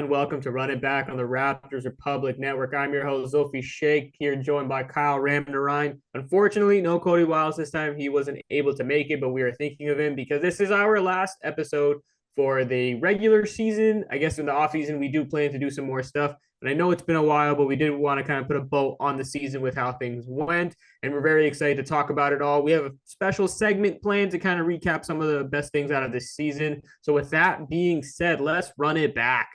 everyone. Welcome to Run It Back on the Raptors Republic Network. I'm your host, Zulfi Sheikh, here joined by Kyle Ramnarine. Unfortunately, no Cody Wiles this time. He wasn't able to make it, but we are thinking of him because this is our last episode for the regular season. I guess in the offseason, we do plan to do some more stuff. And I know it's been a while, but we did want to kind of put a bow on the season with how things went. And we're very excited to talk about it all. We have a special segment planned to kind of recap some of the best things out of this season. So with that being said, let's run it back.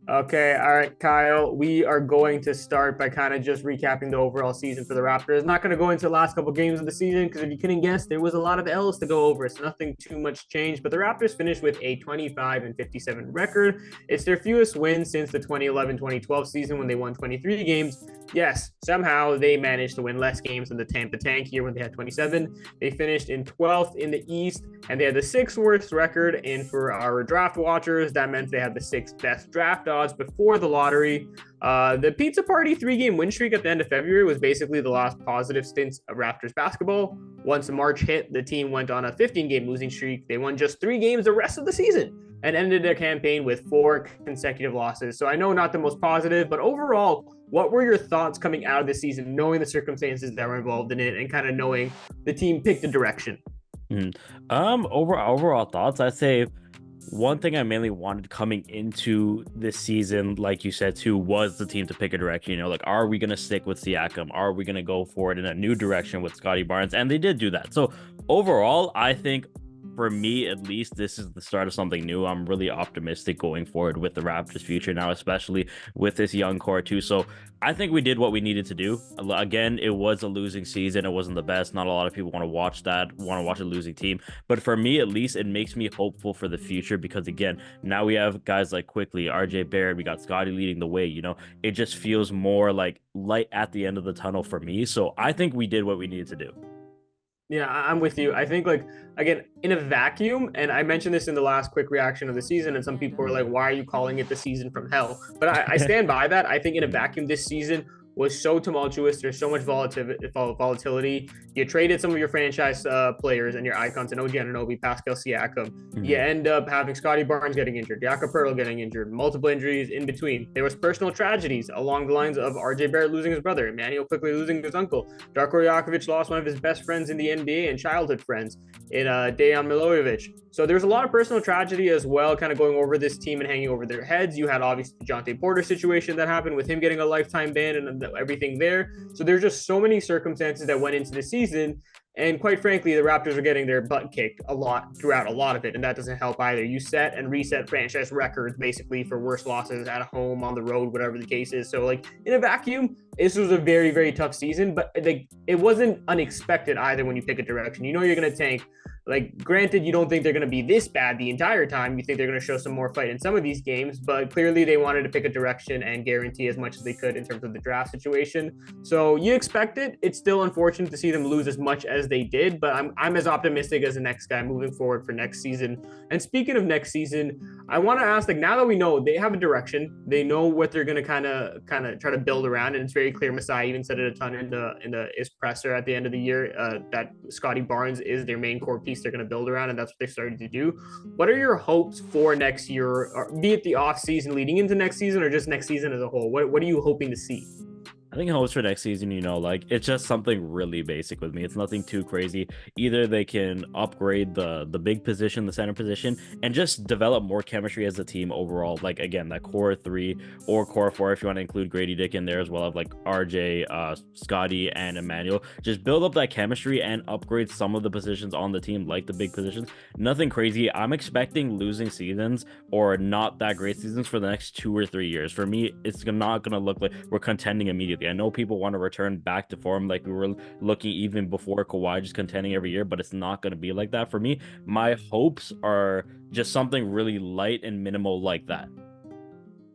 Okay, all right, Kyle. We are going to start by kind of just recapping the overall season for the Raptors. Not going to go into the last couple games of the season because if you couldn't guess, there was a lot of L's to go over. So nothing too much changed. But the Raptors finished with a 25-57 record. It's their fewest wins since the 2011-2012 season when they won 23 games. Yes, somehow they managed to win less games than the Tampa Tank here when they had 27. They finished in 12th in the East, and they had the sixth worst record. And for our draft watchers, that meant they had the sixth best draft odds before the lottery. The Pizza Party 3-game win streak at the end of February was basically the last positive stint of Raptors basketball. Once March hit, the team went on a 15-game losing streak. They won just 3 games the rest of the season and ended their campaign with 4 consecutive losses. So I know not the most positive, but overall, what were your thoughts coming out of the season, knowing the circumstances that were involved in it and kind of knowing the team picked a direction? Overall thoughts, I'd say one thing I mainly wanted coming into this season, like you said too, was the team to pick a direction. You know, like, are we going to stick with Siakam? Are we going to go forward in a new direction with Scotty Barnes? And they did do that. So overall, I think for me, at least, this is the start of something new. I'm really optimistic going forward with the Raptors' future now, especially with this young core too. So I think we did what we needed to do. Again, it was a losing season. It wasn't the best. Not a lot of people want to watch a losing team. But for me, at least, it makes me hopeful for the future because, again, now we have guys like Quickly, RJ Barrett, we got Scotty leading the way. You know, it just feels more like light at the end of the tunnel for me. So I think we did what we needed to do. Yeah, I'm with you. I think, like, again, in a vacuum, and I mentioned this in the last quick reaction of the season, and some people were like, why are you calling it the season from hell? But I stand by that. I think in a vacuum, this season was so tumultuous. There's so much volatility. You traded some of your franchise players and your icons in OG Anunoby, Pascal Siakam. Mm-hmm. You end up having Scotty Barnes getting injured, Jakob Poeltl getting injured, multiple injuries in between. There was personal tragedies along the lines of RJ Barrett losing his brother, Emmanuel quickly losing his uncle. Darko Rakovic lost one of his best friends in the NBA and childhood friends in Dejan Milojevic. So there's a lot of personal tragedy as well, kind of going over this team and hanging over their heads. You had obviously the Jonte Porter situation that happened with him getting a lifetime ban and everything there. So there's just so many circumstances that went into the season. And quite frankly, the Raptors are getting their butt kicked a lot throughout a lot of it. And that doesn't help either. You set and reset franchise records basically for worst losses at home, on the road, whatever the case is. So, like, in a vacuum, this was a very, very tough season, but like, it wasn't unexpected either when you pick a direction. You know you're going to tank. Like, granted, you don't think they're going to be this bad the entire time. You think they're going to show some more fight in some of these games, but clearly they wanted to pick a direction and guarantee as much as they could in terms of the draft situation. So you expect it. It's still unfortunate to see them lose as much as they did, but I'm as optimistic as the next guy moving forward for next season. And speaking of next season, I want to ask, like, now that we know they have a direction, they know what they're going to kind of try to build around, and it's very clear. Masai even said it a ton in his presser at the end of the year that Scotty Barnes is their main core piece they're going to build around, and that's what they started to do. What are your hopes for next year, or be it the off season leading into next season or just next season as a whole? What are you hoping to see? I think hopes for next season, you know, like, it's just something really basic with me. It's nothing too crazy. Either they can upgrade the big position, the center position, and just develop more chemistry as a team overall. Like, again, that core 3 or core 4, if you want to include Grady Dick in there as well, of like RJ, Scotty, and Emmanuel. Just build up that chemistry and upgrade some of the positions on the team, like the big positions. Nothing crazy. I'm expecting losing seasons or not that great seasons for the next 2 or 3 years. For me, it's not going to look like we're contending immediately. I know people want to return back to form like we were looking even before Kawhi, just contending every year, but it's not going to be like that for me. My hopes are just something really light and minimal like that.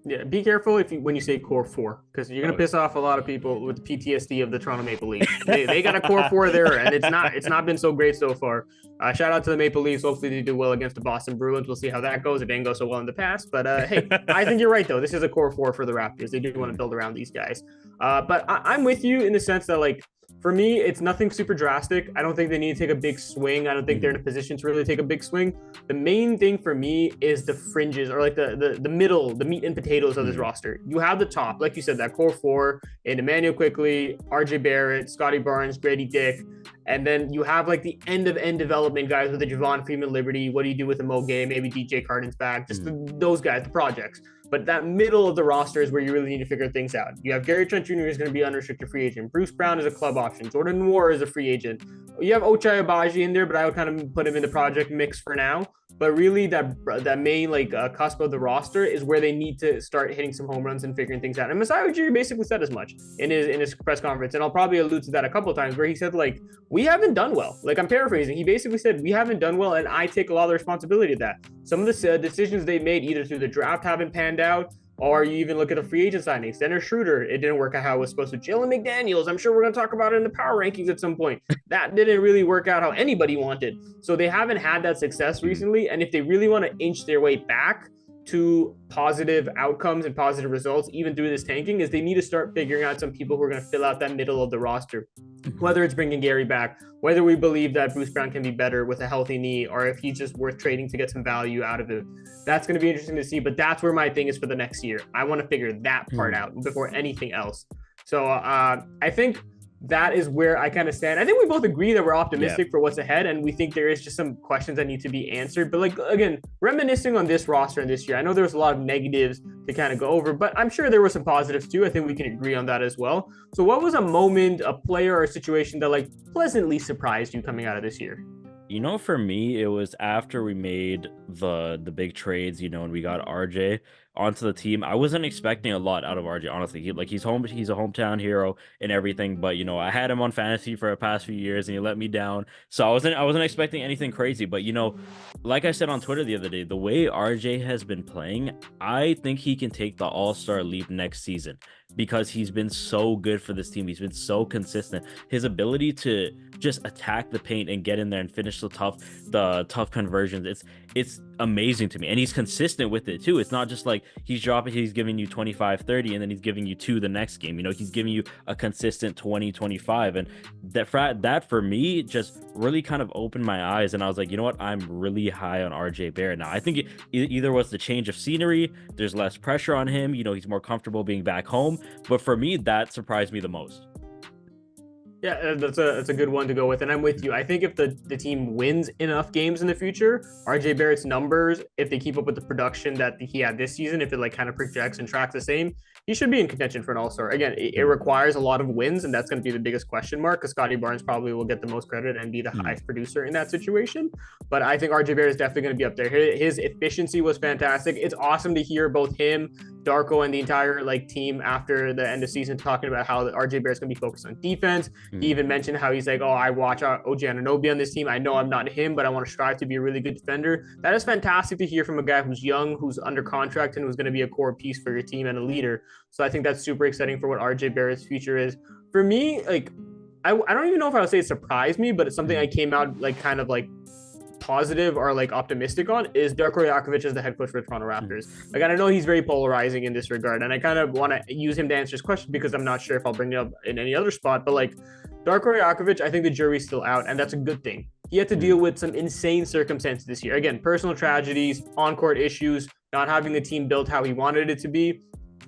Yeah, be careful when you say core 4, because you're gonna piss off a lot of people with PTSD of the Toronto Maple Leafs. They got a core 4 there, and it's not been so great so far. Shout out to the Maple Leafs. Hopefully they do well against the Boston Bruins. We'll see how that goes. It didn't go so well in the past, but hey, I think you're right though. This is a core 4 for the Raptors. They do want to build around these guys. But I'm with you in the sense that, like, For me, it's nothing super drastic. I don't think they need to take a big swing. I don't think they're in a position to really take a big swing. The main thing for me is the fringes, or like the middle, the meat and potatoes of this roster. You have the top, like you said, that core four, and Emmanuel Quickly, RJ Barrett, Scotty Barnes, Grady Dick. And then you have like the end development guys with the Javon Freeman Liberty. What do you do with the Mo Gay? Maybe DJ Carden's back. Just those guys, the projects. But that middle of the roster is where you really need to figure things out. You have Gary Trent Jr. is going to be unrestricted free agent. Bruce Brown is a club option. Jordan Noir is a free agent. You have Ochai Agbaji in there, but I would kind of put him in the project mix for now. But really, that main cusp of the roster is where they need to start hitting some home runs and figuring things out. And Masai Ujiri basically said as much in his press conference, and I'll probably allude to that a couple of times, where he said like, we haven't done well. Like, I'm paraphrasing. He basically said we haven't done well, and I take a lot of the responsibility of that. Some of the decisions they made either through the draft haven't panned out, or you even look at the free agent signings. Dennis Schroeder, it didn't work out how it was supposed to. Jalen McDaniels, I'm sure we're going to talk about it in the power rankings at some point. That didn't really work out how anybody wanted. So they haven't had that success recently. And if they really want to inch their way back to positive outcomes and positive results, even through this tanking, is they need to start figuring out some people who are going to fill out that middle of the roster. Whether it's bringing Gary back, whether we believe that Bruce Brown can be better with a healthy knee, or if he's just worth trading to get some value out of it. That's going to be interesting to see, but that's where my thing is for the next year. I want to figure that part out before anything else. So I think that is where I kind of stand. I think we both agree that we're optimistic for what's ahead, and we think there is just some questions that need to be answered. But like, again, reminiscing on this roster and this year, I know there was a lot of negatives to kind of go over, but I'm sure there were some positives too. I think we can agree on that as well. So what was a moment, a player, or a situation that like pleasantly surprised you coming out of this year? You know, for me, it was after we made the big trades, you know, and we got RJ onto the team. I wasn't expecting a lot out of RJ, honestly. He's a hometown hero and everything, but you know, I had him on fantasy for the past few years and he let me down. So I wasn't expecting anything crazy, but you know, like I said on Twitter the other day, the way RJ has been playing, I think he can take the All-Star leap next season because he's been so good for this team. He's been so consistent. His ability to just attack the paint and get in there and finish the tough conversions, it's amazing to me. And he's consistent with it too. It's not just like he's giving you 25, 30, and then he's giving you 2 the next game. You know, he's giving you a consistent 20, 25. And that for me just really kind of opened my eyes. And I was like, you know what? I'm really high on RJ Barrett now. I think it either was the change of scenery, there's less pressure on him. You know, he's more comfortable being back home. But for me, that surprised me the most. Yeah, that's a good one to go with, and I'm with you. I think if the team wins enough games in the future, RJ Barrett's numbers, if they keep up with the production that he had this season, if it like kind of projects and tracks the same, he should be in contention for an All-Star. Again, it requires a lot of wins, and that's going to be the biggest question mark because Scotty Barnes probably will get the most credit and be the highest producer in that situation. But I think RJ Barrett is definitely going to be up there. His efficiency was fantastic. It's awesome to hear both him, Darko, and the entire like team after the end of season talking about how RJ Barrett's going to be focused on defense. He even mentioned how he's like, oh, I watch OG Anunoby on this team. I know I'm not him, but I want to strive to be a really good defender. That is fantastic to hear from a guy who's young, who's under contract, and who's going to be a core piece for your team and a leader. So I think that's super exciting for what RJ Barrett's future is. For me, like, I don't even know if I would say it surprised me, but it's something I came out like kind of like positive or like optimistic on is Darko Rajakovic as the head coach for the Toronto Raptors. Like, I know he's very polarizing in this regard, and I kind of want to use him to answer this question because I'm not sure if I'll bring it up in any other spot, but like Darko Rajakovic, I think the jury's still out, and that's a good thing. He had to deal with some insane circumstances this year. Again, personal tragedies, on-court issues, not having the team built how he wanted it to be.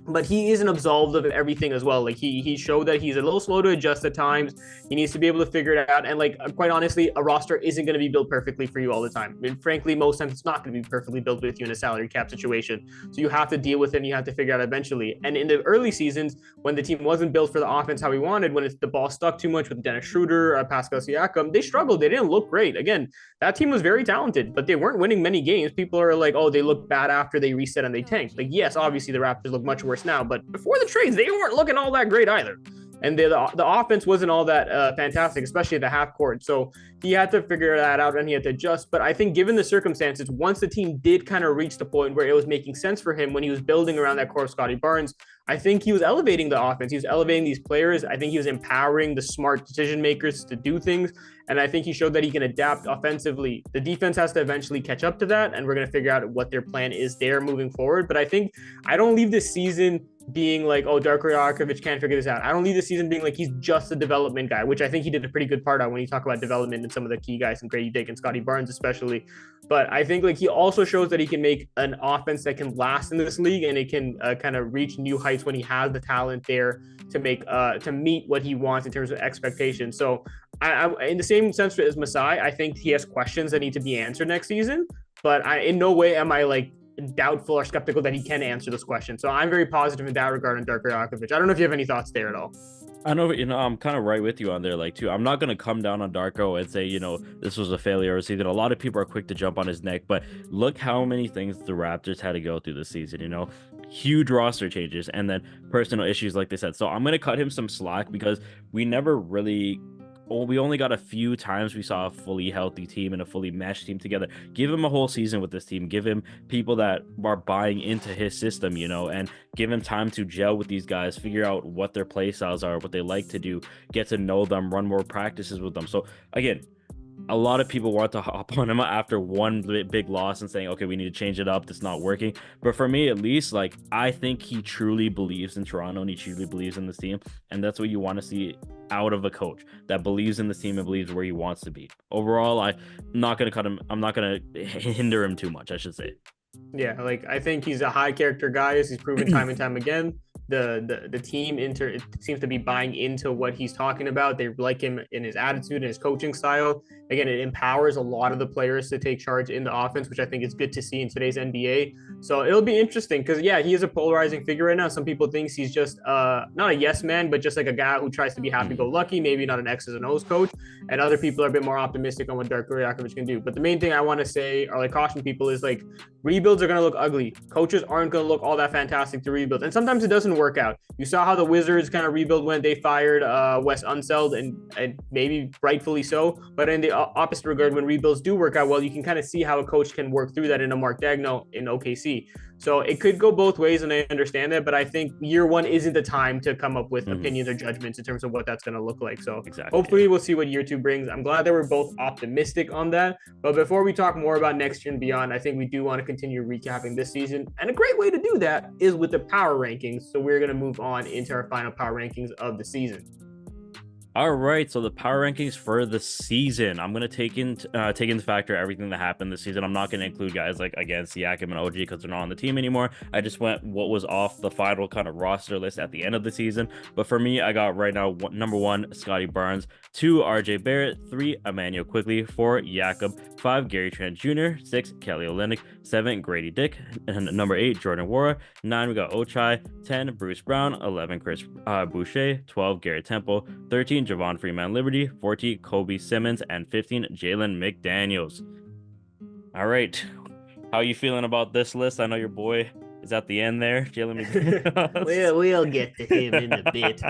But he isn't absolved of everything as well. Like he showed that he's a little slow to adjust at times. He needs to be able to figure it out. And like, quite honestly, a roster isn't going to be built perfectly for you all the time. I mean, frankly, most times it's not going to be perfectly built with you in a salary cap situation. So you have to deal with it and you have to figure it out eventually. And in the early seasons, when the team wasn't built for the offense how we wanted, when the ball stuck too much with Dennis Schroeder, Pascal Siakam, they struggled. They didn't look great. Again, that team was very talented, but they weren't winning many games. People are like, oh, they look bad after they reset and they tanked. Like, yes, obviously the Raptors look much worse now, but before the trades, they weren't looking all that great either. And the offense wasn't all that fantastic, especially at the half court. So he had to figure that out and he had to adjust. But I think given the circumstances, once the team did kind of reach the point where it was making sense for him when he was building around that core of Scotty Barnes, I think he was elevating the offense. He was elevating these players. I think he was empowering the smart decision makers to do things. And I think he showed that he can adapt offensively. The defense has to eventually catch up to that. And we're going to figure out what their plan is there moving forward. But I think I don't leave this season being like, oh, Darko Rakovic can't figure this out. I don't leave the season being like he's just a development guy, which I think he did a pretty good part on when you talk about development and some of the key guys, and Grady Dick and Scotty Barnes especially. But I think like he also shows that he can make an offense that can last in this league, and it can kind of reach new heights when he has the talent there to make to meet what he wants in terms of expectations. So I in the same sense as Masai, I think he has questions that need to be answered next season. But in no way am I like doubtful or skeptical that he can answer this question. So I'm very positive in that regard on Darko Rakovic. I don't know if you have any thoughts there at all. I know, I'm kind of right with you on there, like, too. I'm not going to come down on Darko and say, this was a failure of a season. A lot of people are quick to jump on his neck, but look how many things the Raptors had to go through this season, huge roster changes and then personal issues, like they said. So I'm going to cut him some slack because we never really we only got a few times we saw a fully healthy team and a fully meshed team together. Give him a whole season with this team. Give him people that are buying into his system, and give him time to gel with these guys, figure out what their play styles are, what they like to do, get to know them, run more practices with them. So again, a lot of people want to hop on him after one big loss and saying, okay, we need to change it up. That's not working. But for me, at least, like, I think he truly believes in Toronto and he truly believes in this team. And that's what you want to see out of a coach that believes in this team and believes where he wants to be. Overall, I'm not going to cut him. I'm not going to hinder him too much, I should say. Yeah, like I think he's a high character guy, as he's proven time and time again. The team it seems to be buying into what he's talking about. They like him in his attitude and his coaching style. Again, it empowers a lot of the players to take charge in the offense, which I think is good to see in today's NBA. So it'll be interesting because, yeah, he is a polarizing figure right now. Some people think he's just not a yes man, but just like a guy who tries to be happy-go-lucky, maybe not an X's and O's coach. And other people are a bit more optimistic on what Darko Rakovic can do. But the main thing I want to say or like caution people is like rebuilds are going to look ugly. Coaches aren't going to look all that fantastic to rebuild. And sometimes it doesn't work out. You saw how the Wizards kind of rebuild when they fired Wes Unseld, and maybe rightfully so. But in the opposite regard, when rebuilds do work out well, you can kind of see how a coach can work through that in a Mark Daigneault in OKC. So it could go both ways, and I understand that. But I think year one isn't the time to come up with opinions or judgments in terms of what that's going to look like. So hopefully we'll see what year two brings. I'm glad that we're both optimistic on that. But before we talk more about next year and beyond, I think we do want to continue recapping this season. And a great way to do that is with the power rankings. So we're going to move on into our final power rankings of the season. All right, so the power rankings for the season. I'm gonna take into factor everything that happened this season. I'm not gonna include guys like again Siakam and OG because they're not on the team anymore. I just went what was off the final kind of roster list at the end of the season. But for me, I got right now number 1 Scotty Barnes, 2 RJ Barrett, 3 Emmanuel Quickley, 4 Jakob, 5 Gary Trent Jr., 6 Kelly Olynyk, 7 Grady Dick, and number 8 Jordan Nwora, 9 we got Ochai, 10 Bruce Brown, 11 Chris Boucher, 12 Garrett Temple, 13 Javon Freeman Liberty, 14 Kobe Simmons, and 15 Jalen McDaniels. All right, how are you feeling about this list? I know your boy is at the end there, Jalen McDaniels. We'll get to him in a bit.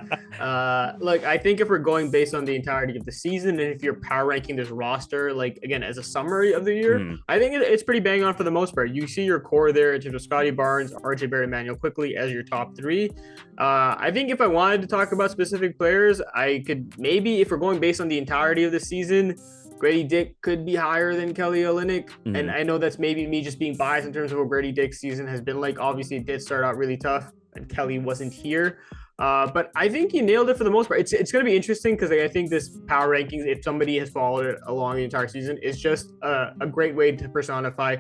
Look, I think if we're going based on the entirety of the season, and if you're power ranking this roster, like again as a summary of the year, I think it's pretty bang on for the most part. You see your core there in terms of Scotty Barnes, RJ Barrett, Emmanuel Quickley as your top 3. I think if I wanted to talk about specific players, I could maybe, if we're going based on the entirety of the season, Grady Dick could be higher than Kelly Olynyk. And I know that's maybe me just being biased in terms of what Grady Dick's season has been like. Obviously, it did start out really tough and Kelly wasn't here. But I think he nailed it for the most part. It's going to be interesting because I think this power rankings, if somebody has followed it along the entire season, is just a great way to personify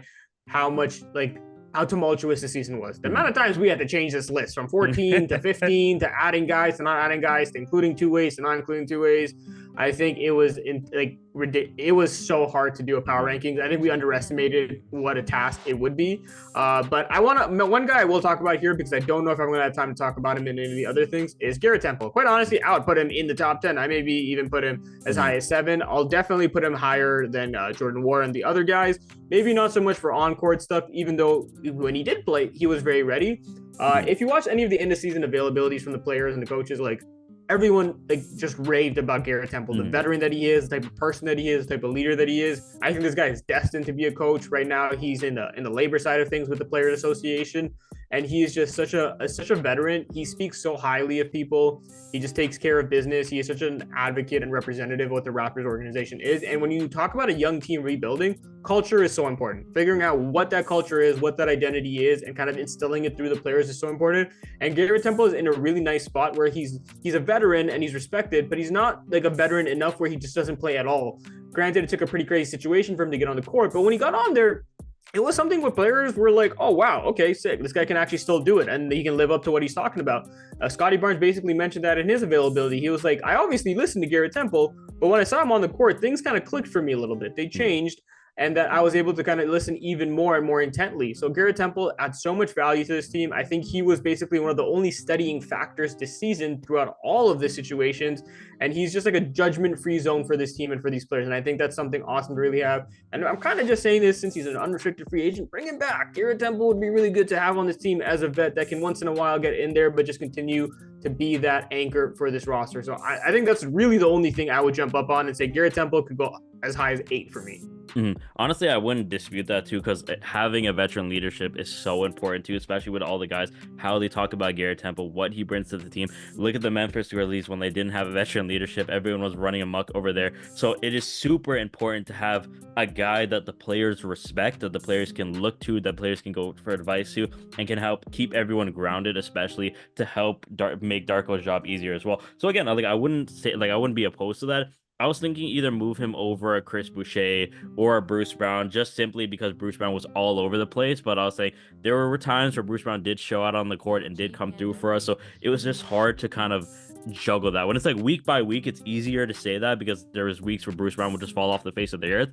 how much, like, how tumultuous the season was. The amount of times we had to change this list from 14 to 15 to adding guys to not adding guys to including two ways to not including two ways. I think it was it was so hard to do a power rankings. I think we underestimated what a task it would be. But one guy I will talk about here because I don't know if I'm going to have time to talk about him in any of the other things is Garrett Temple. Quite honestly, I would put him in the top 10. I maybe even put him as high as 7. I'll definitely put him higher than Jordan Nwora and the other guys. Maybe not so much for on-court stuff, even though when he did play, he was very ready. If you watch any of the end of season availabilities from the players and the coaches, like everyone just raved about Garrett Temple, the veteran that he is, the type of person that he is, the type of leader that he is. I think this guy is destined to be a coach. Right now, he's in the labor side of things with the Players Association. and he is just such a veteran. He speaks so highly of people. He just takes care of business. He is such an advocate and representative of what the Raptors organization is. And when you talk about a young team rebuilding, culture is so important. Figuring out what that culture is, what that identity is, and kind of instilling it through the players is so important. And Garrett Temple is in a really nice spot where he's a veteran and he's respected, but he's not like a veteran enough where he just doesn't play at all. Granted, it took a pretty crazy situation for him to get on the court, but when he got on there, it was something where players were like, oh, wow, okay, sick. This guy can actually still do it, and he can live up to what he's talking about. Scotty Barnes basically mentioned that in his availability. He was like, I obviously listened to Garrett Temple, but when I saw him on the court, things kind of clicked for me a little bit. They changed, and that I was able to kind of listen even more and more intently. So Garrett Temple adds so much value to this team. I think he was basically one of the only steadying factors this season throughout all of the situations. And he's just like a judgment-free zone for this team and for these players. And I think that's something awesome to really have. And I'm kind of just saying this since he's an unrestricted free agent. Bring him back. Garrett Temple would be really good to have on this team as a vet that can once in a while get in there, but just continue to be that anchor for this roster. So I think that's really the only thing I would jump up on and say Garrett Temple could go as high as 8 for me. Mm-hmm. Honestly, I wouldn't dispute that too, because having a veteran leadership is so important too, especially with all the guys, how they talk about Garrett Temple, what he brings to the team. Look at the Memphis Grizzlies when they didn't have a veteran leadership, everyone was running amok over there. So it is super important to have a guy that the players respect, that the players can look to, that players can go for advice to, and can help keep everyone grounded, especially to help make Darko's job easier as well. So again, I wouldn't be opposed to that. I was thinking either move him over a Chris Boucher or a Bruce Brown, just simply because Bruce Brown was all over the place. But I was saying there were times where Bruce Brown did show out on the court and did come through for us. So it was just hard to kind of juggle that. When it's like week by week, it's easier to say that because there was weeks where Bruce Brown would just fall off the face of the earth.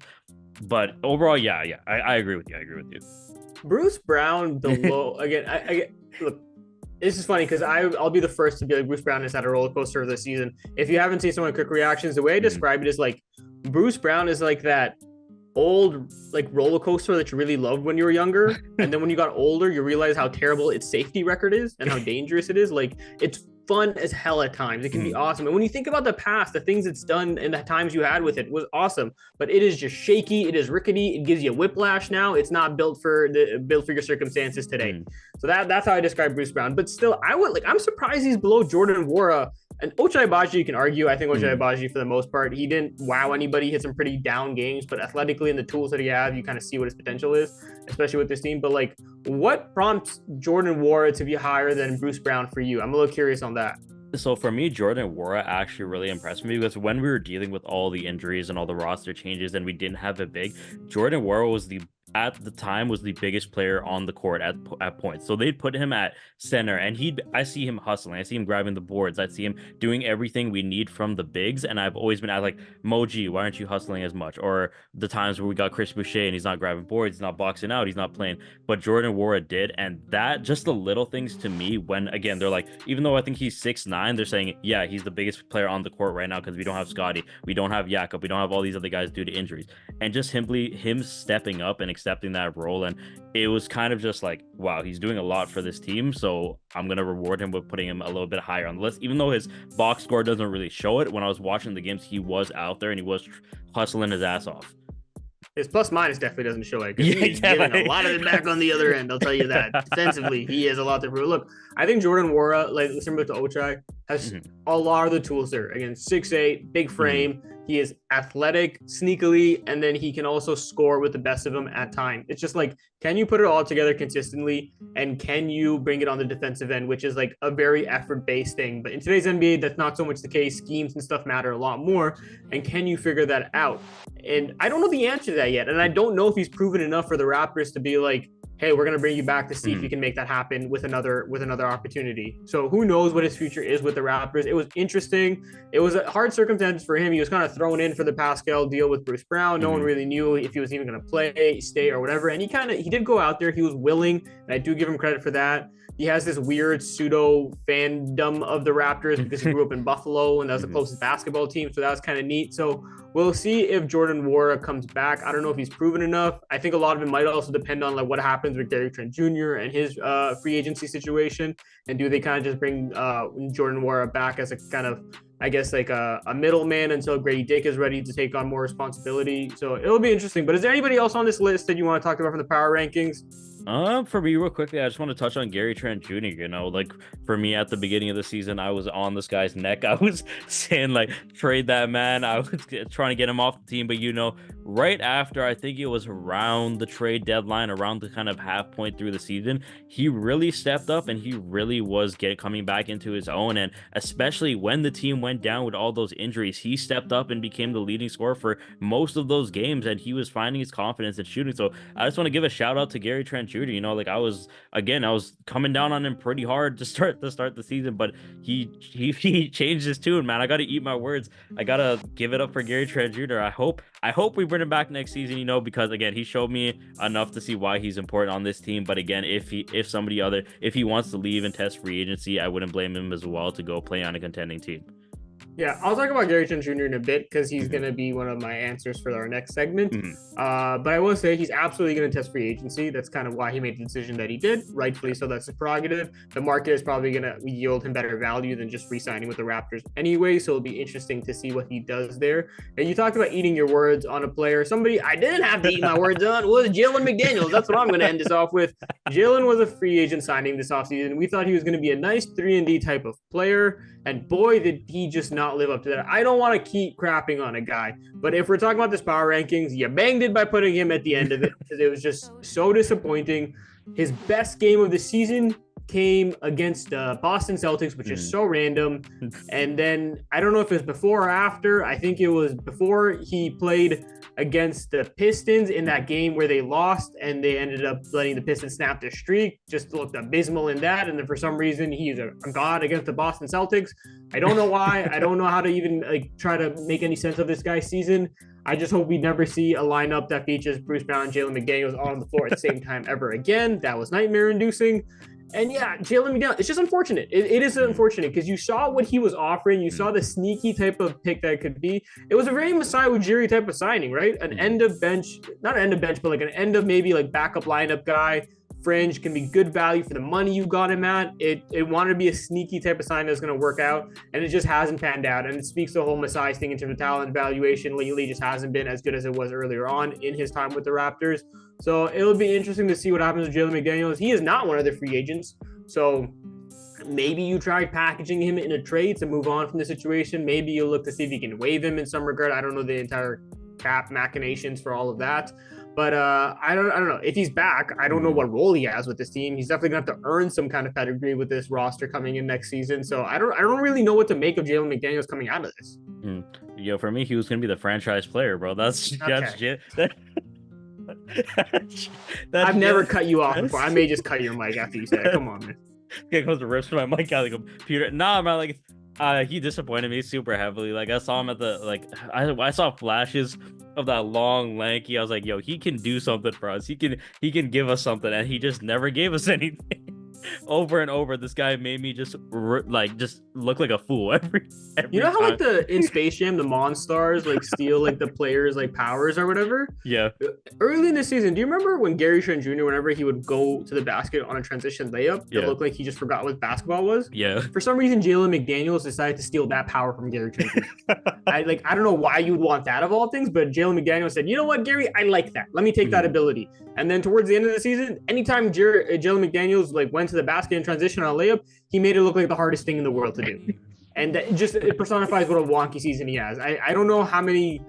But overall, yeah, I agree with you. Bruce Brown, look. This is funny because I'll be the first to be like, Bruce Brown has had a roller coaster this season. If you haven't seen some of my quick reactions, the way I describe it is like Bruce Brown is like that old like roller coaster that you really loved when you were younger, and then when you got older, you realize how terrible its safety record is and how dangerous it is. Like it's fun as hell at times. It can be awesome. And when you think about the past, the things it's done and the times you had with it was awesome. But it is just shaky. It is rickety. It gives you whiplash now. It's not built for your circumstances today. So that's how I describe Bruce Brown. But still, I'm surprised he's below Jordan Nwora. And Ochai Agbaji, you can argue. I think Ochai Agbaji, for the most part, he didn't wow anybody. He had some pretty down games, but athletically and the tools that he has, you kind of see what his potential is, especially with this team. But like, what prompts Jordan Nwora to be higher than Bruce Brown for you? I'm a little curious on that. So for me, Jordan Nwora actually really impressed me because when we were dealing with all the injuries and all the roster changes and we didn't have a big, Jordan Nwora was at the time was the biggest player on the court at points. So they'd put him at center and I see him hustling. I see him grabbing the boards. I see him doing everything we need from the bigs. And I've always been like, Moji, why aren't you hustling as much? Or the times where we got Chris Boucher and he's not grabbing boards, he's not boxing out, he's not playing. But Jordan Nwora did. And that, just the little things to me, when again, they're like, even though I think he's 6'9", they're saying, yeah, he's the biggest player on the court right now because we don't have Scotty, we don't have Jakob, we don't have all these other guys due to injuries. And just simply him stepping up and accepting that role, and it was kind of just like, wow, he's doing a lot for this team, so I'm gonna reward him with putting him a little bit higher on the list, even though his box score doesn't really show it. When I was watching the games, he was out there and he was hustling his ass off. His plus minus definitely doesn't show it because he's giving a lot of it back on the other end. I'll tell you that. Defensively, he has a lot to prove. Look, I think Jordan Nwora, like similar to Ochai, has a lot of the tools there. Again, 6'8", big frame. He is athletic, sneakily, and then he can also score with the best of them at time. It's just like, can you put it all together consistently, and can you bring it on the defensive end, which is like a very effort-based thing. But in today's NBA, that's not so much the case. Schemes and stuff matter a lot more, and can you figure that out? And I don't know the answer to that yet, and I don't know if he's proven enough for the Raptors to be like, hey, we're going to bring you back to see if you can make that happen with another opportunity. So who knows what his future is with the Raptors. It was interesting. It was a hard circumstance for him. He was kind of thrown in for the Pascal deal with Bruce Brown. No one really knew if he was even going to play, stay, or whatever. And he did go out there. He was willing, and I do give him credit for that. He has this weird pseudo fandom of the Raptors because he grew up in Buffalo and that was the closest basketball team. So that was kind of neat. So we'll see if Jordan Nwora comes back. I don't know if he's proven enough. I think a lot of it might also depend on like what happens with Gary Trent Jr. and his free agency situation. And do they kind of just bring Jordan Nwora back as a kind of, I guess, like a middleman until Grady Dick is ready to take on more responsibility. So it'll be interesting. But is there anybody else on this list that you want to talk about from the power rankings? For me, real quickly, I just want to touch on Gary Trent Jr. You know, like for me at the beginning of the season, I was on this guy's neck. I was saying like trade that man. I was trying to get him off the team, but right after I think it was around the trade deadline, around the kind of half point through the season, he really stepped up and he really was coming back into his own. And especially when the team went down with all those injuries, he stepped up and became the leading scorer for most of those games, and he was finding his confidence in shooting. So I just want to give a shout out to Gary Trent Jr. You know, like I was coming down on him pretty hard to start the season, but he changed his tune, man. I got to eat my words. I gotta give it up for Gary Trent Jr. I hope we bring him back next season, you know, because again, he showed me enough to see why he's important on this team. But again, if he wants to leave and test free agency, I wouldn't blame him as well to go play on a contending team. Yeah, I'll talk about Gary Trent Jr. in a bit because he's going to be one of my answers for our next segment. But I will say he's absolutely going to test free agency. That's kind of why he made the decision that he did. Rightfully so, that's his prerogative. The market is probably going to yield him better value than just re-signing with the Raptors anyway. So it'll be interesting to see what he does there. And you talked about eating your words on a player. Somebody I didn't have to eat my words on was Jalen McDaniels. That's what I'm going to end this off with. Jalen was a free agent signing this offseason. We thought he was going to be a nice 3-and-D type of player. And boy, did he just not live up to that. I don't want to keep crapping on a guy, but if we're talking about this power rankings, you banged it by putting him at the end of it because it was just so disappointing. His best game of the season came against Boston Celtics, which is so random. And then I don't know if it was before or after. I think it was before he played against the Pistons in that game where they lost and they ended up letting the Pistons snap their streak. Just looked abysmal in that. And then for some reason, he's a god against the Boston Celtics. I don't know why. I don't know how to even try to make any sense of this guy's season. I just hope we never see a lineup that features Bruce Brown and Jalen McDaniels on the floor at the same time ever again. That was nightmare inducing. And yeah, Jalen McDaniels, it's just unfortunate. It is unfortunate because you saw what he was offering. You saw the sneaky type of pick that it could be. It was a very Masai Ujiri type of signing, right? An end of bench, not an end of bench, but like an end of maybe like backup lineup guy. Fringe can be good value for the money you got him at. It wanted to be a sneaky type of sign that's going to work out, and it just hasn't panned out. And it speaks to the whole Masai thing in terms of talent valuation. Lately, just hasn't been as good as it was earlier on in his time with the Raptors. So it'll be interesting to see what happens with Jalen McDaniels. He is not one of the free agents, so maybe you try packaging him in a trade to move on from the situation. Maybe you'll look to see if you can waive him in some regard. I don't know the entire cap machinations for all of that. But I don't know if he's back. I don't know what role he has with this team. He's definitely gonna have to earn some kind of pedigree with this roster coming in next season. So I don't really know what to make of Jalen McDaniels coming out of this. Yo, for me, he was gonna be the franchise player, bro. That's I've never cut you off before. I may just cut your mic after you say it. Come on, man. Here comes the rips from my mic out of the computer. Nah, man, he disappointed me super heavily. Like I saw him at the I saw flashes of that long lanky. I was like, yo, he can do something for us. He can give us something, and he just never gave us anything. Over and over, this guy made me just look like a fool every you know how time. like in Space Jam the Monstars steal like the players powers or whatever. Yeah. Early in the season, do you remember when Gary Trent Jr. whenever he would go to the basket on a transition layup, it looked like he just forgot what basketball was? Yeah. For some reason, Jalen McDaniels decided to steal that power from Gary Trent Jr. I don't know why you would want that of all things, but Jalen McDaniels said, you know what, Gary, I like that. Let me take that ability. And then towards the end of the season, anytime Jalen McDaniels went to the basket and transition on a layup, he made it look like the hardest thing in the world to do. And it personifies what a wonky season he has. I don't know how many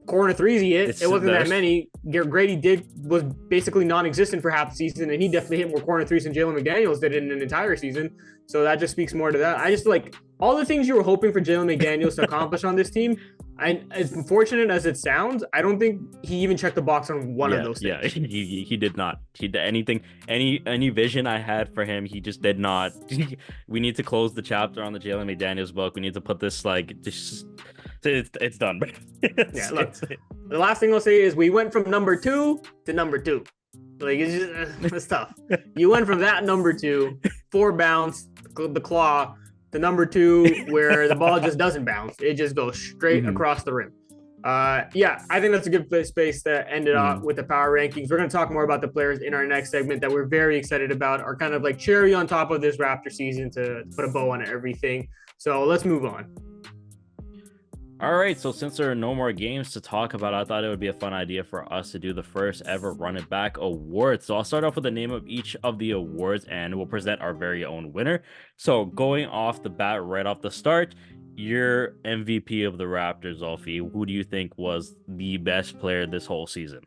corner threes he hit. It wasn't that many. Grady was basically non-existent for half the season, and he definitely hit more corner threes than Jalen McDaniels did in an entire season. So that just speaks more to that. I just all the things you were hoping for Jalen McDaniels to accomplish on this team. And as unfortunate as it sounds, I don't think he even checked the box on one of those things. Yeah, he did not. He did anything, any vision I had for him, he just did not. We need to close the chapter on the Jalen McDaniels book. We need to put this it's done. The last thing I'll say is we went from number 2 to number 2. It's tough. You went from that number 2, 4 bounce, the claw, to number 2 where the ball just doesn't bounce. It just goes straight across the rim. I think that's a good space to end it off with the power rankings. We're going to talk more about the players in our next segment that we're very excited about, are kind of cherry on top of this Raptor season to put a bow on everything. So let's move on. All right, so since there are no more games to talk about, I thought it would be a fun idea for us to do the first ever Run It Back Award. So I'll start off with the name of each of the awards and we'll present our very own winner. So going off the bat, right off the start, your MVP of the Raptors, Zulfi, who do you think was the best player this whole season?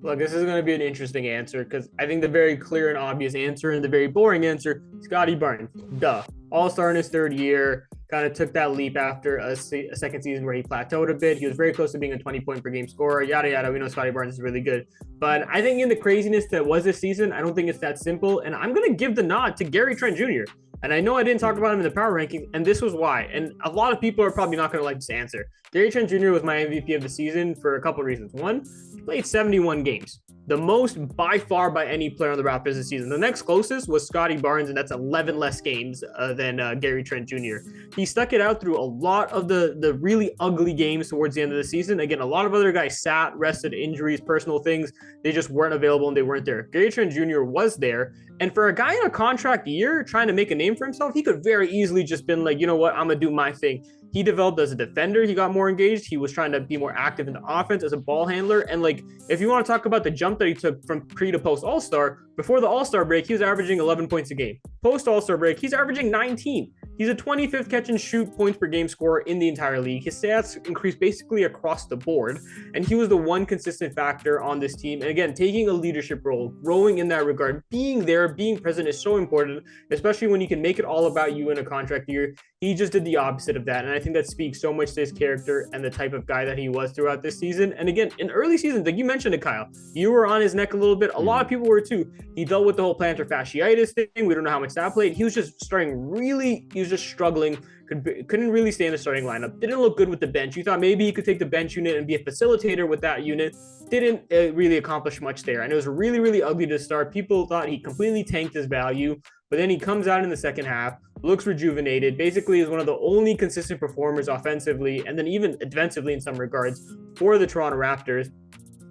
Look, this is going to be an interesting answer because I think the very clear and obvious answer and the very boring answer, Scotty Barnes. Duh. All-star in his third year, kind of took that leap after a second season where he plateaued a bit. He was very close to being a 20-point per game scorer, yada, yada. We know Scotty Barnes is really good. But I think in the craziness that was this season, I don't think it's that simple. And I'm going to give the nod to Gary Trent Jr. And I know I didn't talk about him in the power rankings, and this was why. And a lot of people are probably not going to like this answer. Gary Trent Jr. was my MVP of the season for a couple of reasons. One, he played 71 games, the most by far by any player on the Raptors this season. The next closest was Scotty Barnes, and that's 11 less games than Gary Trent Jr. He stuck it out through a lot of the really ugly games towards the end of the season. Again, a lot of other guys sat, rested, injuries, personal things. They just weren't available and they weren't there. Gary Trent Jr. was there. And for a guy in a contract year trying to make a name for himself, he could very easily just been like, you know what, I'm going to do my thing. He developed as a defender. He got more engaged. He was trying to be more active in the offense as a ball handler. And like, if you want to talk about the jump that he took from pre to post All-Star, before the All-Star break, he was averaging 11 points a game. Post All-Star break, he's averaging 19. He's a 25th catch and shoot points per game scorer in the entire league. His stats increased basically across the board, and he was the one consistent factor on this team. And again, taking a leadership role, growing in that regard, being there, being present is so important, especially when you can make it all about you in a contract year. He just did the opposite of that, and I think that speaks so much to his character and the type of guy that he was throughout this season. And again, in early seasons, like you mentioned it, Kyle, you were on his neck a little bit. A lot of people were too. He dealt with the whole plantar fasciitis thing. We don't know how much that played. He was just struggling. Couldn't really stay in the starting lineup. Didn't look good with the bench. You thought maybe he could take the bench unit and be a facilitator with that unit. Didn't really accomplish much there. And it was really, really ugly to start. People thought he completely tanked his value. But then he comes out in the second half, looks rejuvenated, basically is one of the only consistent performers offensively and then even defensively in some regards for the Toronto Raptors.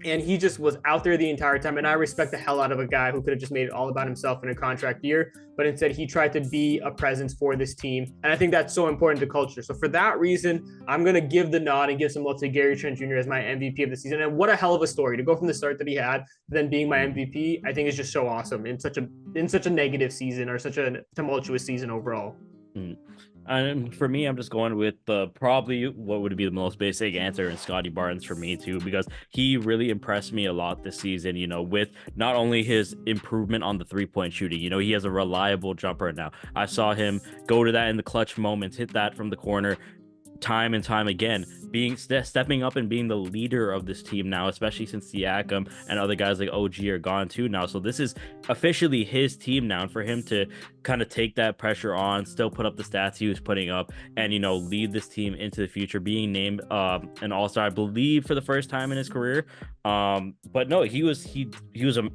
And he just was out there the entire time. And I respect the hell out of a guy who could have just made it all about himself in a contract year. But instead, he tried to be a presence for this team. And I think that's so important to culture. So for that reason, I'm going to give the nod and give some love to Gary Trent Jr. as my MVP of the season. And what a hell of a story to go from the start that he had, then being my MVP. I think is just so awesome in such a negative season or such a tumultuous season overall. And for me, I'm just going with probably what would be the most basic answer in Scotty Barnes for me too, because he really impressed me a lot this season, with not only his improvement on the 3-point shooting, he has a reliable jumper now. I saw him go to that in the clutch moments, hit that from the corner time and time again, stepping up and being the leader of this team now, especially since Siakam and other guys like OG are gone too now. So this is officially his team now, and for him to kind of take that pressure on, still put up the stats he was putting up, and lead this team into the future, being named an All-Star, I believe, for the first time in his career. But no, he was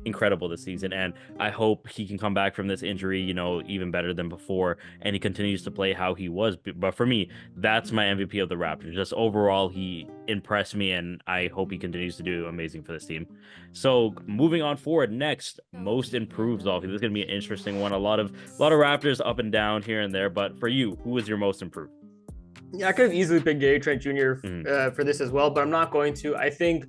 incredible this season, and I hope he can come back from this injury, even better than before, and he continues to play how he was. But for me, that's my MVP of the Raptors. Just overall, he impressed me, and I hope he continues to do amazing for this team. So moving on forward, next, most improved, Zulfi. This is gonna be an interesting one. A lot of Raptors up and down here and there, but for you, who was your most improved? Yeah, I could have easily picked Gary Trent Jr. For this as well, but I'm not going to. I think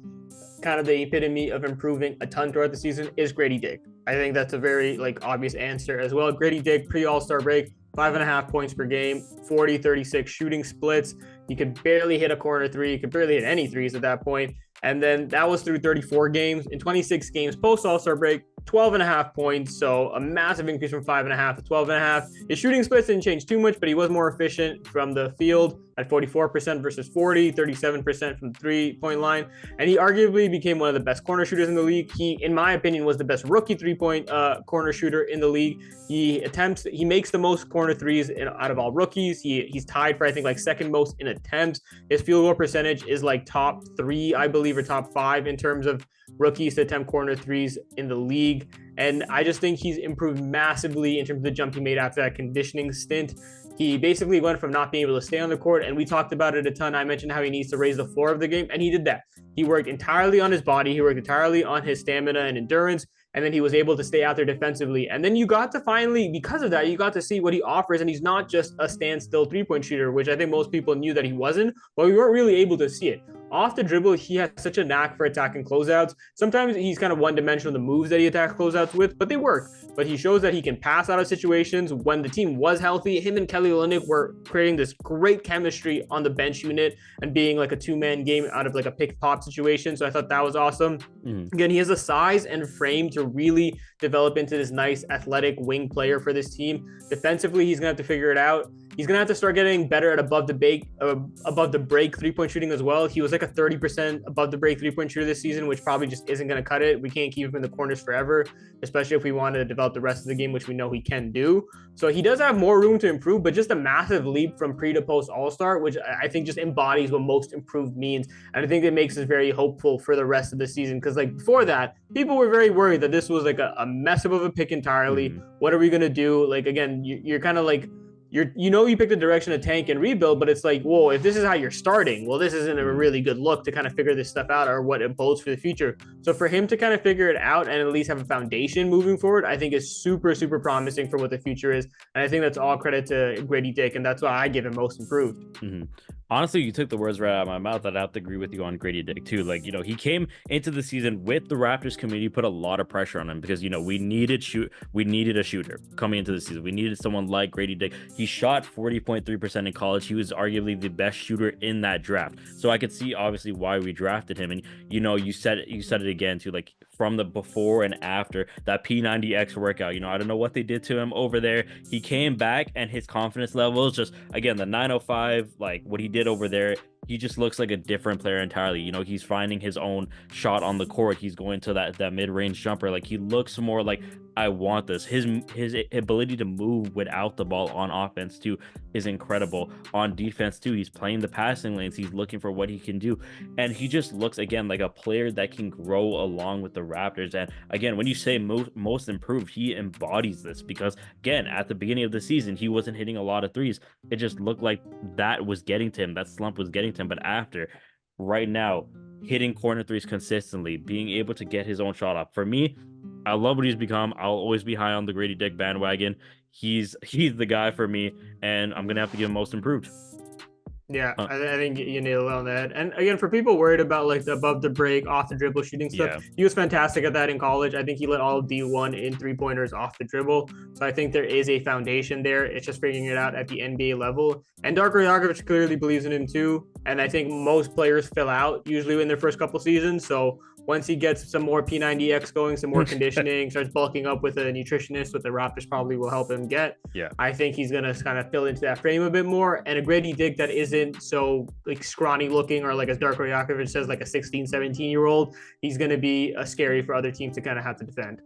kind of the epitome of improving a ton throughout the season is Grady Dick. I think that's a very obvious answer as well. Grady Dick, pre-All-Star break, 5.5 points per game, 40-36 shooting splits. He could barely hit a corner three. He could barely hit any threes at that point. And then that was through 34 games. In 26 games post All-Star break, 12.5 points. So a massive increase from 5.5 to 12.5. His shooting splits didn't change too much, but he was more efficient from the field at 44% versus 40, 37% from the 3-point line. And he arguably became one of the best corner shooters in the league. He, in my opinion, was the best rookie 3-point corner shooter in the league. He makes the most corner threes out of all rookies. He's tied for, I think, second most in attempts. His field goal percentage is top 3, I believe, or top 5 in terms of rookies to attempt corner threes in the league. And I just think he's improved massively in terms of the jump he made after that conditioning stint. He basically went from not being able to stay on the court, and we talked about it a ton. I mentioned how he needs to raise the floor of the game, and he did that. He worked entirely on his body. He worked entirely on his stamina and endurance, and then he was able to stay out there defensively. And then you got to finally, because of that, you got to see what he offers, and he's not just a standstill three-point shooter, which I think most people knew that he wasn't, but we weren't really able to see it. Off the dribble, he has such a knack for attacking closeouts. Sometimes he's kind of one-dimensional, the moves that he attacks closeouts with, but they work. But he shows that he can pass out of situations. When the team was healthy, him and Kelly Olynyk were creating this great chemistry on the bench unit and being like a two-man game out of like a pick-pop situation. So I thought that was awesome. Again, he has the size and frame to really develop into this nice athletic wing player for this team. Defensively, he's going to have to figure it out. He's going to have to start getting better at above the break three-point shooting as well. He was like a 30% above the break three-point shooter this season, which probably just isn't going to cut it. We can't keep him in the corners forever, especially if we want to develop the rest of the game, which we know he can do. So he does have more room to improve, but just a massive leap from pre to post All-Star, which I think just embodies what most improved means. And I think it makes us very hopeful for the rest of the season. Because like before that, people were very worried that this was like a mess up of a pick entirely. What are we going to do? Like, again, you're kind of like, you picked the direction to tank and rebuild, but it's like, whoa, if this is how you're starting, well, this isn't a really good look to kind of figure this stuff out or what it bodes for the future. So for him to kind of figure it out and at least have a foundation moving forward, I think is super, super promising for what the future is. And I think that's all credit to Grady Dick, and that's why I give him most improved. Honestly, you took the words right out of my mouth. I'd have to agree with you on Grady Dick too. Like, he came into the season with the Raptors community, put a lot of pressure on him because, we needed a shooter coming into the season. We needed someone like Grady Dick. He shot 40.3% in college. He was arguably the best shooter in that draft. So I could see obviously why we drafted him. And, you said it again too, like from the before and after that P90X workout, I don't know what they did to him over there. He came back and his confidence levels just, again, the 905, like what he did over there, he just looks like a different player entirely. He's finding his own shot on the court. He's going to that mid-range jumper. Like, he looks more like, I want this. His ability to move without the ball on offense too is incredible. On defense too, he's playing the passing lanes. He's looking for what he can do. And he just looks, again, like a player that can grow along with the Raptors. And again, when you say most improved, he embodies this because, again, at the beginning of the season, he wasn't hitting a lot of threes. It just looked like that was getting to him. That slump was getting to him. But after, right now, hitting corner threes consistently, being able to get his own shot up. For me, I love what he's become. I'll always be high on the Grady Dick bandwagon. He's the guy for me, and I'm gonna have to give him most improved. Yeah, I think you nailed it on that. And again, for people worried about like the above the break, off the dribble shooting stuff, he was fantastic at that in college. I think he led all of D1 in three-pointers off the dribble. So I think there is a foundation there. It's just figuring it out at the NBA level. And Darko Rajakovic clearly believes in him too. And I think most players fill out usually in their first couple seasons. So once he gets some more P90X going, some more conditioning, starts bulking up with a nutritionist, what the Raptors probably will help him get. Yeah, I think he's going to kind of fill into that frame a bit more. And a Grady Dick that isn't so like scrawny looking, or like as Darko Rajakovic says, like a 16, 17-year-old, he's going to be scary for other teams to kind of have to defend.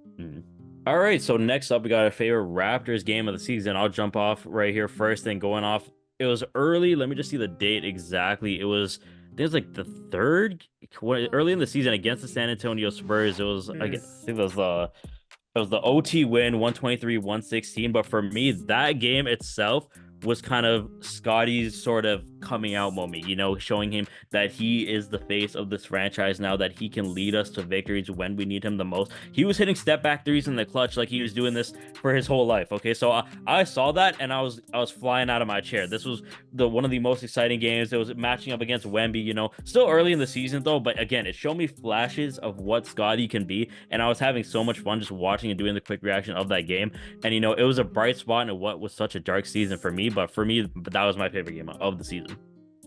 All right, so next up, we got our favorite Raptors game of the season. I'll jump off right here first and going off. It was early. Let me just see the date exactly. It was, I think it was like the third, early in the season against the San Antonio Spurs. It was, I think it was the OT win, 123-116. But for me, that game itself was kind of Scotty's sort of coming out moment, showing him that he is the face of this franchise now, that he can lead us to victories when we need him the most. He was hitting step back threes in the clutch like he was doing this for his whole life. Okay, so I saw that and I was flying out of my chair. This was one of the most exciting games. It was matching up against Wemby, still early in the season though, but again, it showed me flashes of what Scotty can be, and I was having so much fun just watching and doing the quick reaction of that game. And it was a bright spot in what was such a dark season for me, but for me, that was my favorite game of the season.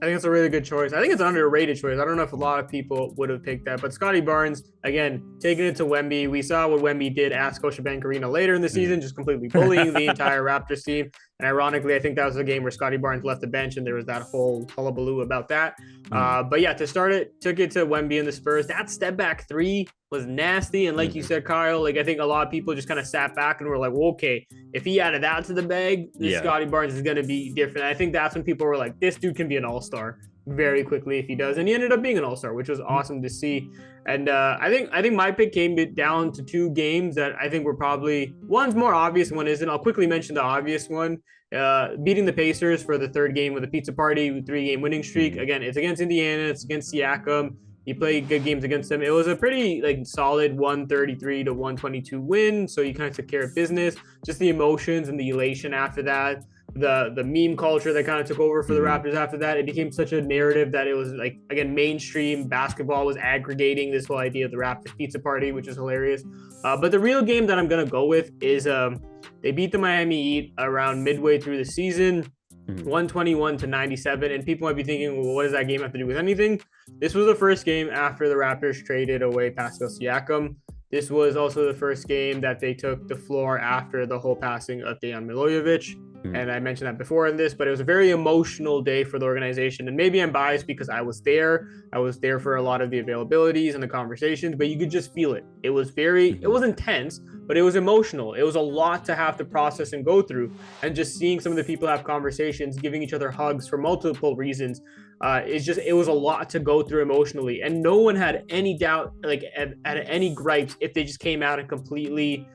I think it's a really good choice. I think it's an underrated choice. I don't know if a lot of people would have picked that, but Scotty Barnes, again, taking it to Wemby. We saw what Wemby did at Scotiabank Arena later in the season, just completely bullying the entire Raptors team. And ironically, I think that was a game where Scotty Barnes left the bench and there was that whole hullabaloo about that. But yeah, to start it, took it to Wemby and the Spurs. That step back three was nasty. And like you said, Kyle, like I think a lot of people just kind of sat back and were like, well, okay, if he added that to the bag, this Scotty Barnes is going to be different. I think that's when people were like, this dude can be an all-star. very quickly if he does. And he ended up being an all-star, which was awesome to see. And I think my pick came down to two games that I think were probably, one's more obvious, one isn't. I'll quickly mention the obvious one. Beating the Pacers for the third game with a pizza party, 3-game winning streak. Again, it's against Indiana, it's against Siakam. He played good games against them. It was a pretty solid 133 to 122 win. So you kind of took care of business. Just the emotions and the elation after that. The meme culture that kind of took over for the Raptors after that. It became such a narrative that it was again, mainstream basketball was aggregating this whole idea of the Raptors pizza party, which is hilarious. But the real game that I'm going to go with is they beat the Miami Heat around midway through the season. 121 to 97, and people might be thinking, well, what does that game have to do with anything? This was the first game after the Raptors traded away Pascal Siakam. This was also the first game that they took the floor after the whole passing of Dejan Milojevic. And I mentioned that before in this, but it was a very emotional day for the organization. And maybe I'm biased because I was there. I was there for a lot of the availabilities and the conversations, but you could just feel it. It was it was intense, but it was emotional. It was a lot to have to process and go through. And just seeing some of the people have conversations, giving each other hugs for multiple reasons, it was a lot to go through emotionally. And no one had any doubt, had any gripes if they just came out and completely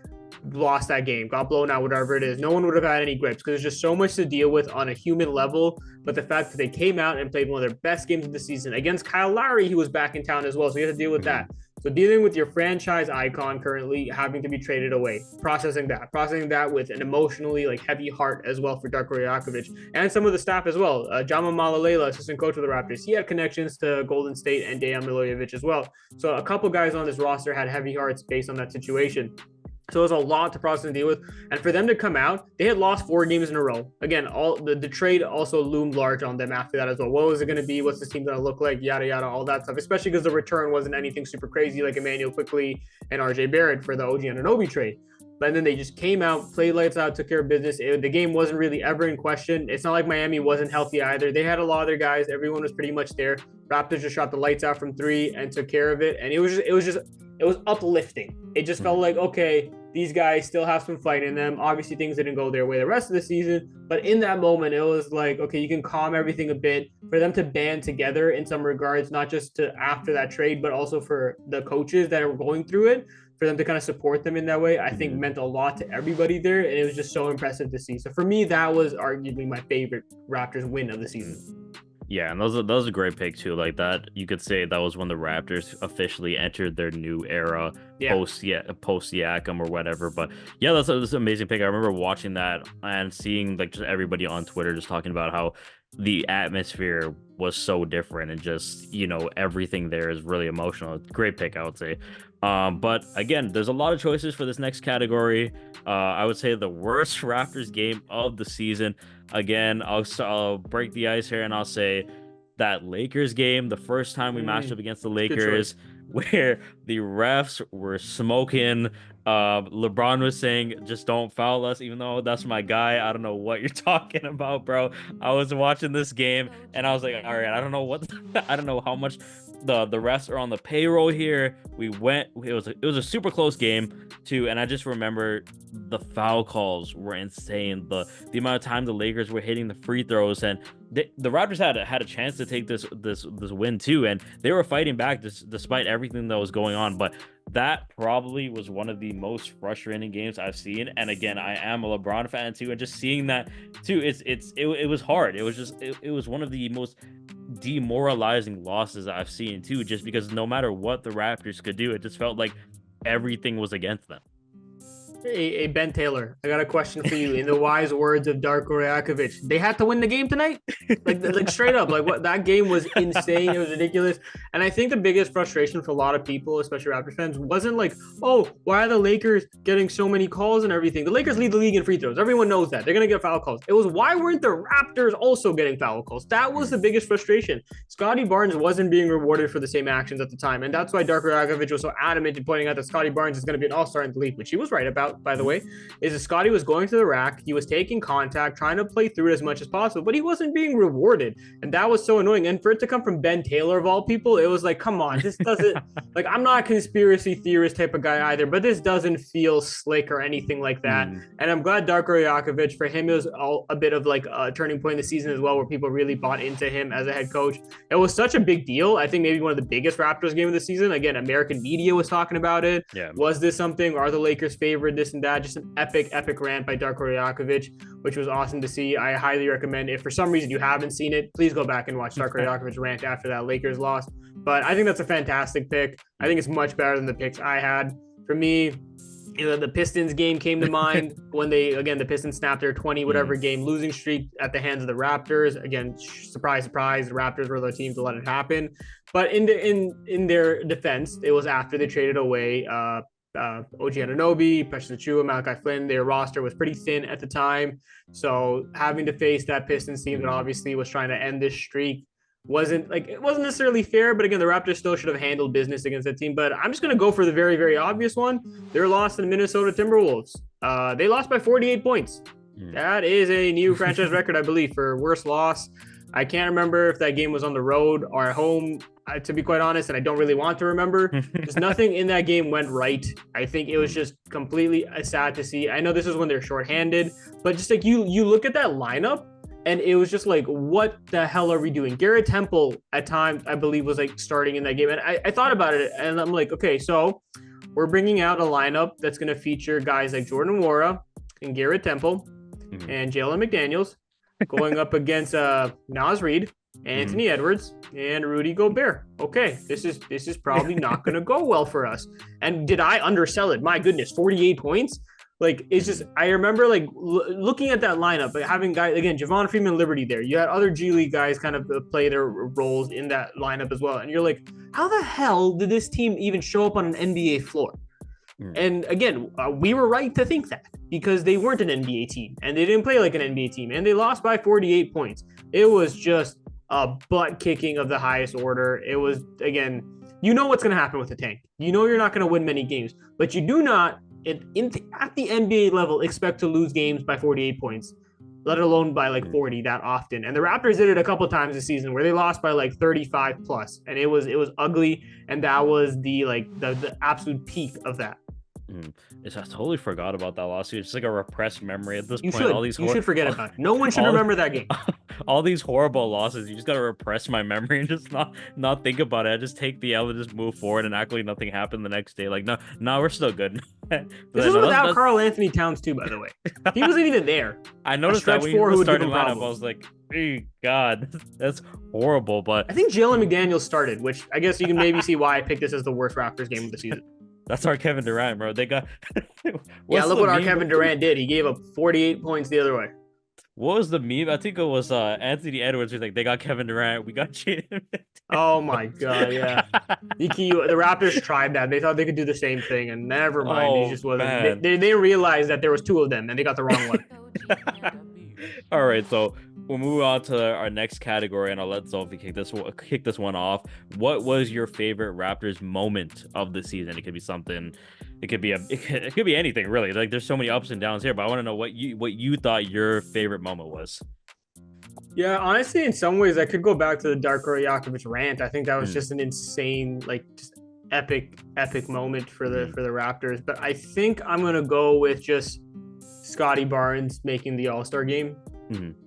lost that game, got blown out, whatever it is. No one would have had any gripes because there's just so much to deal with on a human level. But the fact that they came out and played one of their best games of the season against Kyle Lowry, who was back in town as well. So you have to deal with that. So dealing with your franchise icon currently having to be traded away, processing that with an emotionally heavy heart as well for Darko Rajakovic and some of the staff as well. Jama Malalela, assistant coach of the Raptors, he had connections to Golden State and Dejan Milojevic as well. So a couple guys on this roster had heavy hearts based on that situation. So it was a lot to process and deal with. And for them to come out, they had lost 4 games in a row. Again, all the trade also loomed large on them after that as well. What was it going to be? What's this team going to look like? Yada, yada, all that stuff. Especially because the return wasn't anything super crazy like Emmanuel Quickley and RJ Barrett for the OG Anunoby trade. But then they just came out, played lights out, took care of business. The game wasn't really ever in question. It's not like Miami wasn't healthy either. They had a lot of their guys. Everyone was pretty much there. Raptors just shot the lights out from 3 and took care of it. And it was uplifting. It just felt like, okay, these guys still have some fight in them. Obviously, things didn't go their way the rest of the season. But in that moment, it was like, okay, you can calm everything a bit. For them to band together in some regards, not just to after that trade, but also for the coaches that are going through it, for them to kind of support them in that way, I think meant a lot to everybody there. And it was just so impressive to see. So for me, that was arguably my favorite Raptors win of the season. Yeah, and that was a great pick too. Like that, you could say that was when the Raptors officially entered their new era, post Siakam or whatever. But yeah, that's an amazing pick. I remember watching that and seeing just everybody on Twitter just talking about how the atmosphere was so different and just everything there is really emotional. Great pick, I would say. But again, there's a lot of choices for this next category. I would say the worst Raptors game of the season. Again, I'll break the ice here and I'll say that Lakers game, the first time we matched up against the Lakers, where the refs were smoking. LeBron was saying, just don't foul us, even though that's my guy. I don't know what you're talking about, bro. I was watching this game and I was like, all right, I don't know how much the refs are on the payroll here. It was a super close game too, and I just remember the foul calls were insane. The amount of time the Lakers were hitting the free throws, and the Raptors had a chance to take this win too, and they were fighting back despite everything that was going on. But that probably was one of the most frustrating games I've seen. And again, I am a LeBron fan too, and just seeing that too, it was hard. It was one of the most demoralizing losses I've seen too, just because no matter what the Raptors could do, it just felt like everything was against them. Hey, Ben Taylor, I got a question for you. In the wise words of Darko Rajakovic, they had to win the game tonight? Like straight up, what that game was insane. It was ridiculous. And I think the biggest frustration for a lot of people, especially Raptors fans, wasn't like, oh, why are the Lakers getting so many calls and everything? The Lakers lead the league in free throws. Everyone knows that. They're going to get foul calls. It was, why weren't the Raptors also getting foul calls? That was the biggest frustration. Scottie Barnes wasn't being rewarded for the same actions at the time. And that's why Darko Rajakovic was so adamant in pointing out that Scottie Barnes is going to be an all-star in the league, which he was right about. out, by the way, is that Scotty was going to the rack. He was taking contact, trying to play through it as much as possible, but he wasn't being rewarded. And that was so annoying. And for it to come from Ben Taylor, of all people, it was like, come on, this doesn't, like, I'm not a conspiracy theorist type of guy either, but this doesn't feel slick or anything like that. And I'm glad Darko Rajakovic, for him, it was a bit of like a turning point in the season as well, where people really bought into him as a head coach. It was such a big deal. I think maybe one of the biggest Raptors game of the season. Again, American media was talking about it. Yeah. Was this something? Are the Lakers favored? This and that. Just an epic rant by Darko Rajakovic, which was awesome to see. I highly recommend, if for some reason you haven't seen it, please go back and watch Darko Rajakovic rant after that Lakers loss. But I think that's a fantastic pick. I think it's much better than the picks I had. For me, the Pistons game came to mind when the Pistons snapped their 20 whatever game losing streak at the hands of the Raptors. Again, surprise, surprise, the Raptors were the team to let it happen. But in their defense, it was after they traded away OG Anunoby, Precious Achiuwa, Malachi Flynn. Their roster was pretty thin at the time. So having to face that Pistons team that obviously was trying to end this streak wasn't necessarily fair, but again, the Raptors still should have handled business against that team. But I'm just going to go for the very, very obvious one. Their loss to the Minnesota Timberwolves. They lost by 48 points. That is a new franchise record, I believe, for worst loss. I can't remember if that game was on the road or at home, to be quite honest, and I don't really want to remember. Just nothing in that game went right. I think it was just completely sad to see. I know this is when they're shorthanded, but just like you look at that lineup, and it was just like, what the hell are we doing? Garrett Temple at times, I believe, was like starting in that game. And I thought about it, and I'm like, okay, so we're bringing out a lineup that's going to feature guys like Jordan Nwora and Garrett Temple and Jalen McDaniels going up against Naz Reid, Anthony Edwards, and Rudy Gobert. Okay, this is probably not going to go well for us. And did I undersell it? My goodness, 48 points? Like, it's just, I remember like looking at that lineup, like having guys, again, Javon Freeman Liberty there. You had other G League guys kind of play their roles in that lineup as well. And you're like, how the hell did this team even show up on an NBA floor? And again, we were right to think that, because they weren't an NBA team and they didn't play like an NBA team, and they lost by 48 points. It was just a butt kicking of the highest order. It was, again, you know what's going to happen with the tank. You know you're not going to win many games, but you do not, at the NBA level, expect to lose games by 48 points, let alone by like 40 that often. And the Raptors did it a couple of times this season where they lost by like 35 plus, and it was ugly. And that was the absolute peak of that. I totally forgot about that lawsuit. It's like a repressed memory at this point. You should forget about it. No one should remember that game. All these horrible losses, you just gotta repress my memory and just not think about it. I just take the L and just move forward and act like nothing happened the next day. Like, no, we're still good. This is without Karl Anthony Towns too, by the way. He wasn't even there. I noticed that when you were starting lineup, I was like, hey, God, that's horrible. But I think Jalen McDaniels started, which I guess you can maybe see why I picked this as the worst Raptors game of the season. That's our Kevin Durant, bro. They got. Yeah, look what our Kevin Durant did. He gave up 48 points the other way. What was the meme? I think it was Anthony Edwards. Was like, they got Kevin Durant. We got Jaden. Oh my God, yeah. The Raptors tried that. They thought they could do the same thing, and never mind. He just wasn't. They realized that there was two of them, and they got the wrong one. All right, so we'll move on to our next category, and I'll let Zulfi kick this one off. What was your favorite Raptors moment of the season? It could be something. It could be anything, really. Like, there's so many ups and downs here, but I want to know what you thought your favorite moment was. Yeah, honestly, in some ways, I could go back to the Darko Rajakovic rant. I think that was just an insane, like, just epic moment for the Raptors. But I think I'm gonna go with just Scotty Barnes making the All-Star game.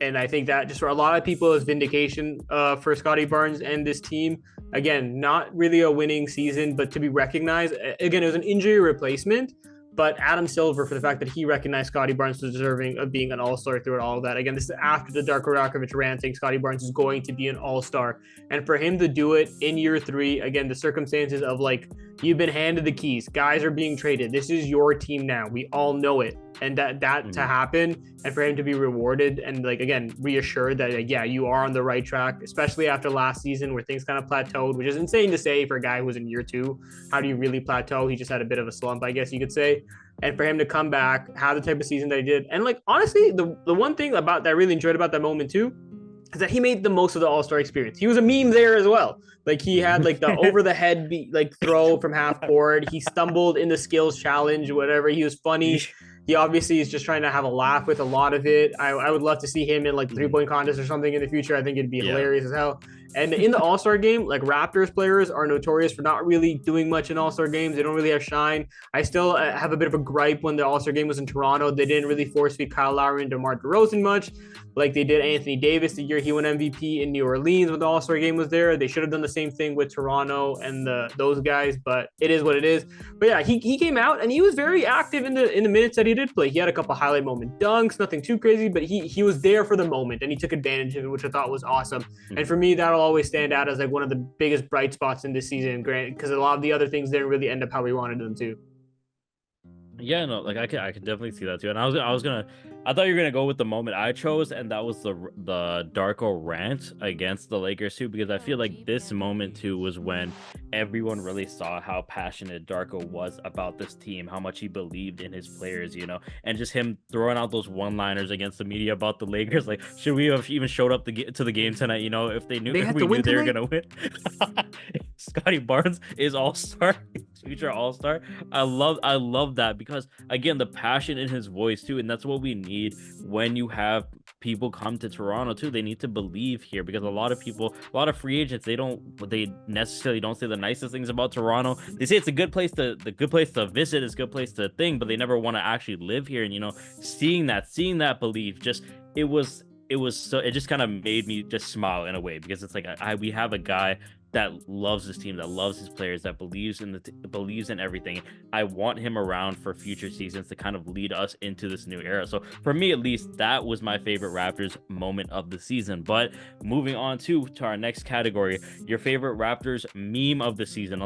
And I think that just for a lot of people is vindication for Scotty Barnes and this team. Again, not really a winning season, but to be recognized. Again, it was an injury replacement, but Adam Silver, for the fact that he recognized Scotty Barnes was deserving of being an all-star throughout all of that. Again, this is after the Darko Rajakovic ranting. Scotty Barnes is going to be an all-star. And for him to do it in year 3, again, the circumstances of, like, you've been handed the keys. Guys are being traded. This is your team now. We all know it. And that to happen, and for him to be rewarded and, like, again, reassured that, like, yeah, you are on the right track, especially after last season where things kind of plateaued, which is insane to say for a guy who was in year 2. How do you really plateau? He just had a bit of a slump, I guess you could say. And for him to come back, have the type of season that he did. And, like, honestly, the one thing about that I really enjoyed about that moment too, is that he made the most of the All-Star experience. He was a meme there as well. Like he had like the over the head like throw from half court. He stumbled in the skills challenge, whatever. He was funny. He obviously is just trying to have a laugh with a lot of it. I would love to see him in like 3-point contest or something in the future. I think it'd be hilarious as hell. And in the All-Star game, like Raptors players are notorious for not really doing much in All-Star games. They don't really have shine. I still have a bit of a gripe when the All-Star game was in Toronto. They didn't really force feed Kyle Lowry and DeMar DeRozan much, like they did Anthony Davis the year he won MVP in New Orleans when the All-Star game was there. They should have done the same thing with Toronto and those guys, but it is what it is. But yeah, he came out and he was very active in the minutes that he did play. He had a couple highlight moment dunks, nothing too crazy, but he was there for the moment and he took advantage of it, which I thought was awesome. And for me, that'll always stand out as like one of the biggest bright spots in this season, Grant, because a lot of the other things didn't really end up how we wanted them to. Yeah, no, like I could definitely see that too. And I thought you were gonna go with the moment I chose, and that was the Darko rant against the Lakers too, because I feel like this moment too was when everyone really saw how passionate Darko was about this team, how much he believed in his players, you know, and just him throwing out those one-liners against the media about the Lakers, like should we have even showed up to the game tonight, you know, if we knew they were gonna win. Scotty Barnes is all-star, future all-star. I love that because again, the passion in his voice too, and that's what we need when you have people come to Toronto too. They need to believe here, because a lot of free agents, they necessarily don't say the nicest things about Toronto. They say it's a good place to visit, it's a good place to think, but they never want to actually live here. And you know, seeing that belief, just it just kind of made me just smile in a way, because it's like we have a guy that loves his team, that loves his players, that believes in everything. I want him around for future seasons to kind of lead us into this new era. So for me, at least, that was my favorite Raptors moment of the season. But moving on to our next category, your favorite Raptors meme of the season.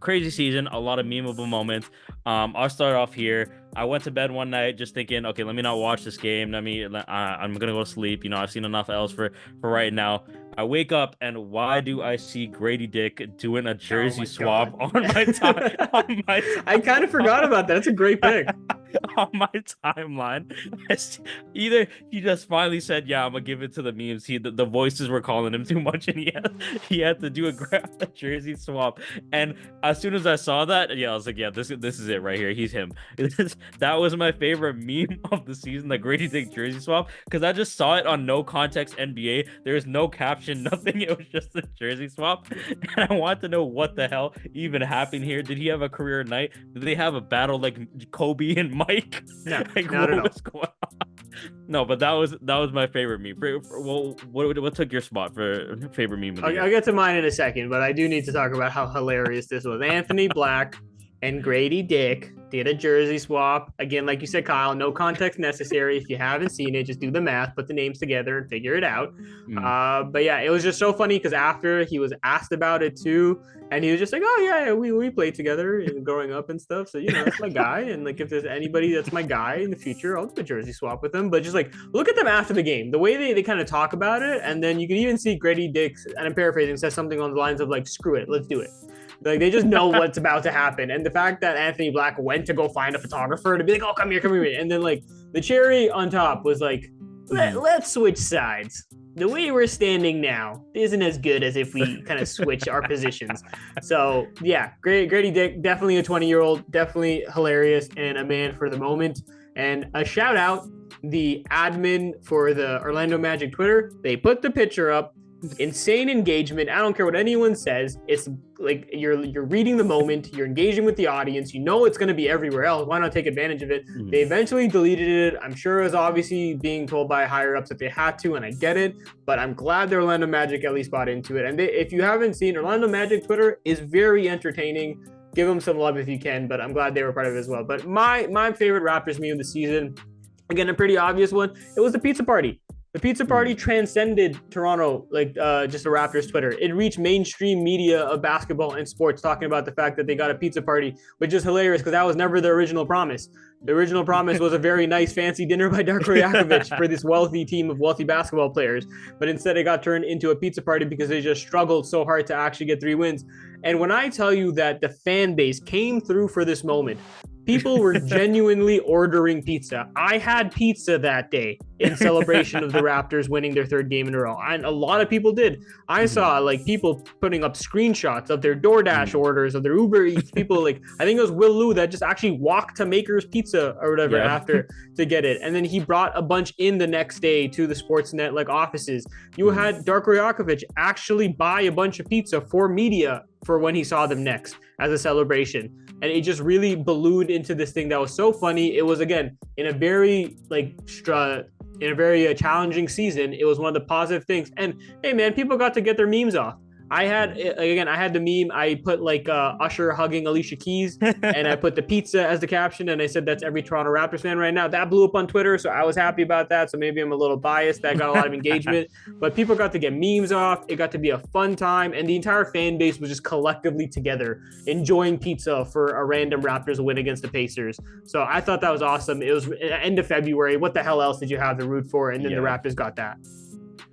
Crazy season, a lot of memeable moments. I'll start off here. I went to bed one night just thinking, okay, let me not watch this game. I'm gonna go to sleep. You know, I've seen enough else for right now. I wake up, and why do I see Grady Dick doing a jersey swap on my time? I kind of forgot about that. That's a great pick. On my timeline, either he just finally said, "Yeah, I'm gonna give it to the memes." The voices were calling him too much, and he had to do a jersey swap. And as soon as I saw that, yeah, I was like, "Yeah, this is it right here. He's him." That was my favorite meme of the season, the Grady Dick jersey swap, because I just saw it on No Context NBA. There's no caption, nothing. It was just a jersey swap, and I want to know what the hell even happened here. Did he have a career night? Did they have a battle like Kobe and Mike? No, like, not at all. Was going on? No, but that was my favorite meme. Well, what took your spot for favorite meme? I'll get to mine in a second, but I do need to talk about how hilarious this was. Anthony Black and Grady Dick did a jersey swap. Again, like you said, Kyle, no context necessary. If you haven't seen it, just do the math, put the names together and figure it out. But yeah, it was just so funny because after he was asked about it too, and he was just like, oh yeah, we played together growing up and stuff. So, you know, that's my guy. And like, if there's anybody that's my guy in the future, I'll do a jersey swap with him. But just like, look at them after the game, the way they kind of talk about it. And then you can even see Grady Dick, and I'm paraphrasing, says something on the lines of like, screw it, let's do it. Like, they just know what's about to happen. And the fact that Anthony Black went to go find a photographer to be like, oh, come here. And then like the cherry on top was like, let's switch sides. The way we're standing now isn't as good as if we kind of switch our positions. So yeah, Grady Dick, definitely a 20-year-old, definitely hilarious and a man for the moment. And a shout out, the admin for the Orlando Magic Twitter, they put the picture up. Insane engagement. I don't care what anyone says. It's like you're reading the moment, you're engaging with the audience, you know it's going to be everywhere else. Why not take advantage of it? They eventually deleted it. I'm sure it was obviously being told by higher ups that they had to, and I get it, but I'm glad the Orlando Magic at least bought into it. And if you haven't seen, Orlando Magic Twitter is very entertaining. Give them some love if you can, but I'm glad they were part of it as well. But my favorite Raptors meme of the season, again, a pretty obvious one, it was the pizza party. The pizza party transcended Toronto, like just the Raptors Twitter. It reached mainstream media of basketball and sports talking about the fact that they got a pizza party, which is hilarious because that was never the original promise. The original promise was a very nice, fancy dinner by Darko Rakovic for this wealthy team of wealthy basketball players. But instead, it got turned into a pizza party because they just struggled so hard to actually get 3 wins. And when I tell you that the fan base came through for this moment, people were genuinely ordering pizza. I had pizza that day. in celebration of the Raptors winning their third game in a row. And a lot of people did. I saw like people putting up screenshots of their DoorDash orders, of their Uber Eats. People like, I think it was Will Liu that just actually walked to Maker's Pizza or whatever after to get it. And then he brought a bunch in the next day to the Sportsnet like offices. You had Darko Rakovic actually buy a bunch of pizza for media for when he saw them next as a celebration. And it just really ballooned into this thing that was so funny. It was, again, in a very challenging season. It was one of the positive things. And hey, man, people got to get their memes off. I had the meme. I put like Usher hugging Alicia Keys, and I put the pizza as the caption, and I said that's every Toronto Raptors fan right now. That blew up on Twitter, so I was happy about that. So maybe I'm a little biased. That got a lot of engagement, but people got to get memes off. It got to be a fun time, and the entire fan base was just collectively together enjoying pizza for a random Raptors win against the Pacers. So I thought that was awesome. It was end of February. What the hell else did you have to root for? And then the Raptors got that.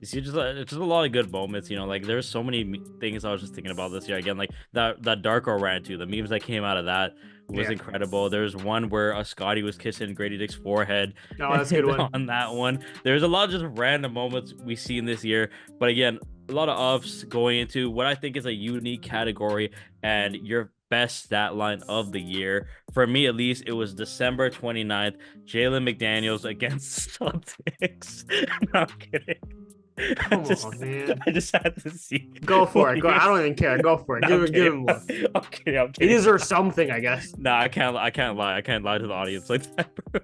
You see, just a lot of good moments, like there's so many things I was just thinking about this year. Again, like that Darko rant too, the memes that came out of that was incredible. There's one where Scotty was kissing Grady Dick's forehead. Oh, that's a good one. On that one, there's a lot of just random moments we've seen this year, but again, a lot of ups going into what I think is a unique category and your best stat line of the year. For me, at least, it was December 29th, Jalen McDaniels against Celtics. No, I'm kidding. Come on, man. I just had to see. Go for it. Go. I don't even care. Go for it. Give him one. Okay, he deserves something, I guess. Nah, I can't lie. I can't lie to the audience like that, bro.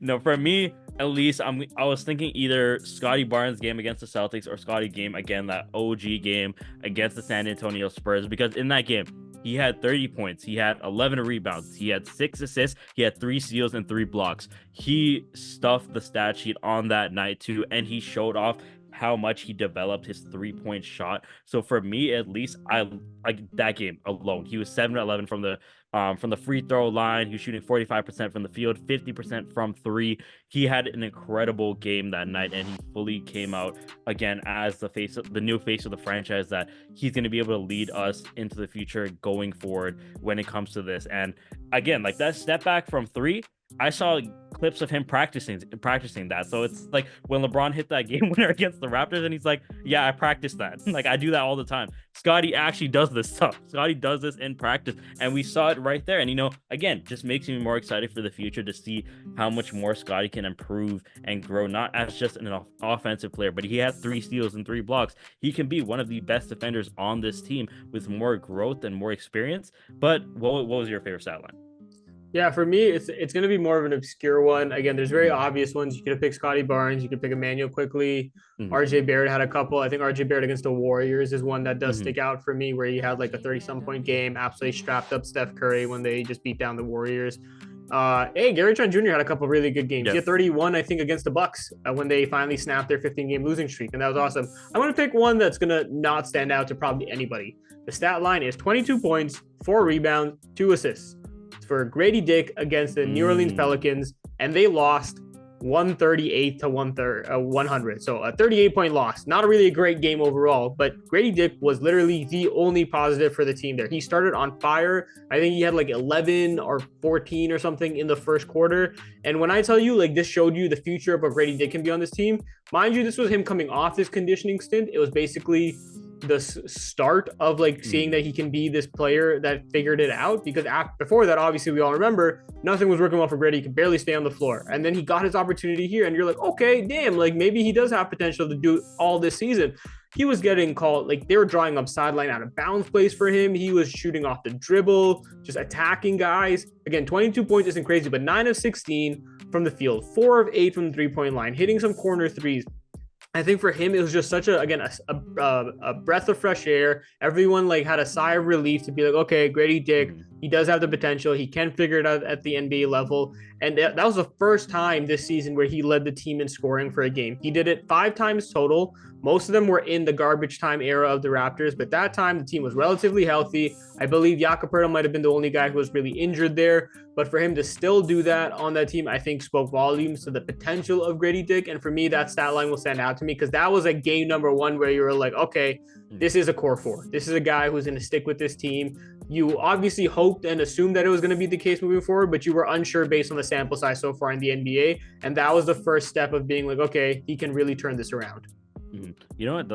No, for me, at least, I was thinking either Scotty Barnes' game against the Celtics or Scotty game, again, that OG game against the San Antonio Spurs, because in that game, he had 30 points. He had 11 rebounds. He had 6 assists. He had 3 steals and 3 blocks. He stuffed the stat sheet on that night too, and he showed off how much he developed his 3-point shot. So for me, at least, I like that game alone. He was 7-11 from the free throw line. He was shooting 45% from the field, 50% from 3. He had an incredible game that night, and he fully came out again as the new face of the franchise, that he's going to be able to lead us into the future going forward when it comes to this. And again, like that step back from 3, I saw clips of him practicing that. So it's like when LeBron hit that game winner against the Raptors, and he's like, yeah, I practiced that. Like, I do that all the time. Scotty actually does this stuff. Scotty does this in practice, and we saw it right there. And, again, just makes me more excited for the future to see how much more Scotty can improve and grow, not as just an offensive player, but he has 3 steals and 3 blocks. He can be one of the best defenders on this team with more growth and more experience. But what was your favorite stat line? Yeah, for me, it's going to be more of an obscure one. Again, there's very obvious ones. You could have picked Scotty Barnes. You could pick Emmanuel quickly. RJ Barrett had a couple. I think RJ Barrett against the Warriors is one that does stick out for me, where he had like a 30-some point game, absolutely strapped up Steph Curry when they just beat down the Warriors. Gary Trent Jr. had a couple really good games. He had 31, I think, against the Bucks when they finally snapped their 15-game losing streak, and that was awesome. I want to pick one that's going to not stand out to probably anybody. The stat line is 22 points, 4 rebounds, 2 assists for Grady Dick against the New Orleans Pelicans, and they lost 138 to 100. So a 38-point loss. Not really a great game overall, but Grady Dick was literally the only positive for the team there. He started on fire. I think he had like 11 or 14 or something in the first quarter. And when I tell you, like, this showed you the future of what Grady Dick can be on this team, mind you, this was him coming off this conditioning stint. It was basically the start of like seeing that he can be this player that figured it out, because before that, obviously we all remember, nothing was working well for Grady. He could barely stay on the floor, and then he got his opportunity here, and you're like, okay, damn, like maybe he does have potential to do all this season. He was getting called, like they were drawing up sideline out of bounds plays for him. He was shooting off the dribble, just attacking guys. Again, 22 points isn't crazy, but 9 of 16 from the field, 4 of 8 from the 3-point line, hitting some corner threes. I think for him, it was just such a breath of fresh air. Everyone like had a sigh of relief to be like, okay, Grady Dick, he does have the potential. He can figure it out at the NBA level. And that was the first time this season where he led the team in scoring for a game. He did it 5 times total, Most of them were in the garbage time era of the Raptors, but that time the team was relatively healthy. I believe Jakob might have been the only guy who was really injured there, but for him to still do that on that team, I think spoke volumes to the potential of Grady Dick. And for me, that stat line will stand out to me because that was a game number one where you were like, okay, this is a core four. This is a guy who's going to stick with this team. You obviously hoped and assumed that it was going to be the case moving forward, but you were unsure based on the sample size so far in the NBA. And that was the first step of being like, okay, he can really turn this around. You know what,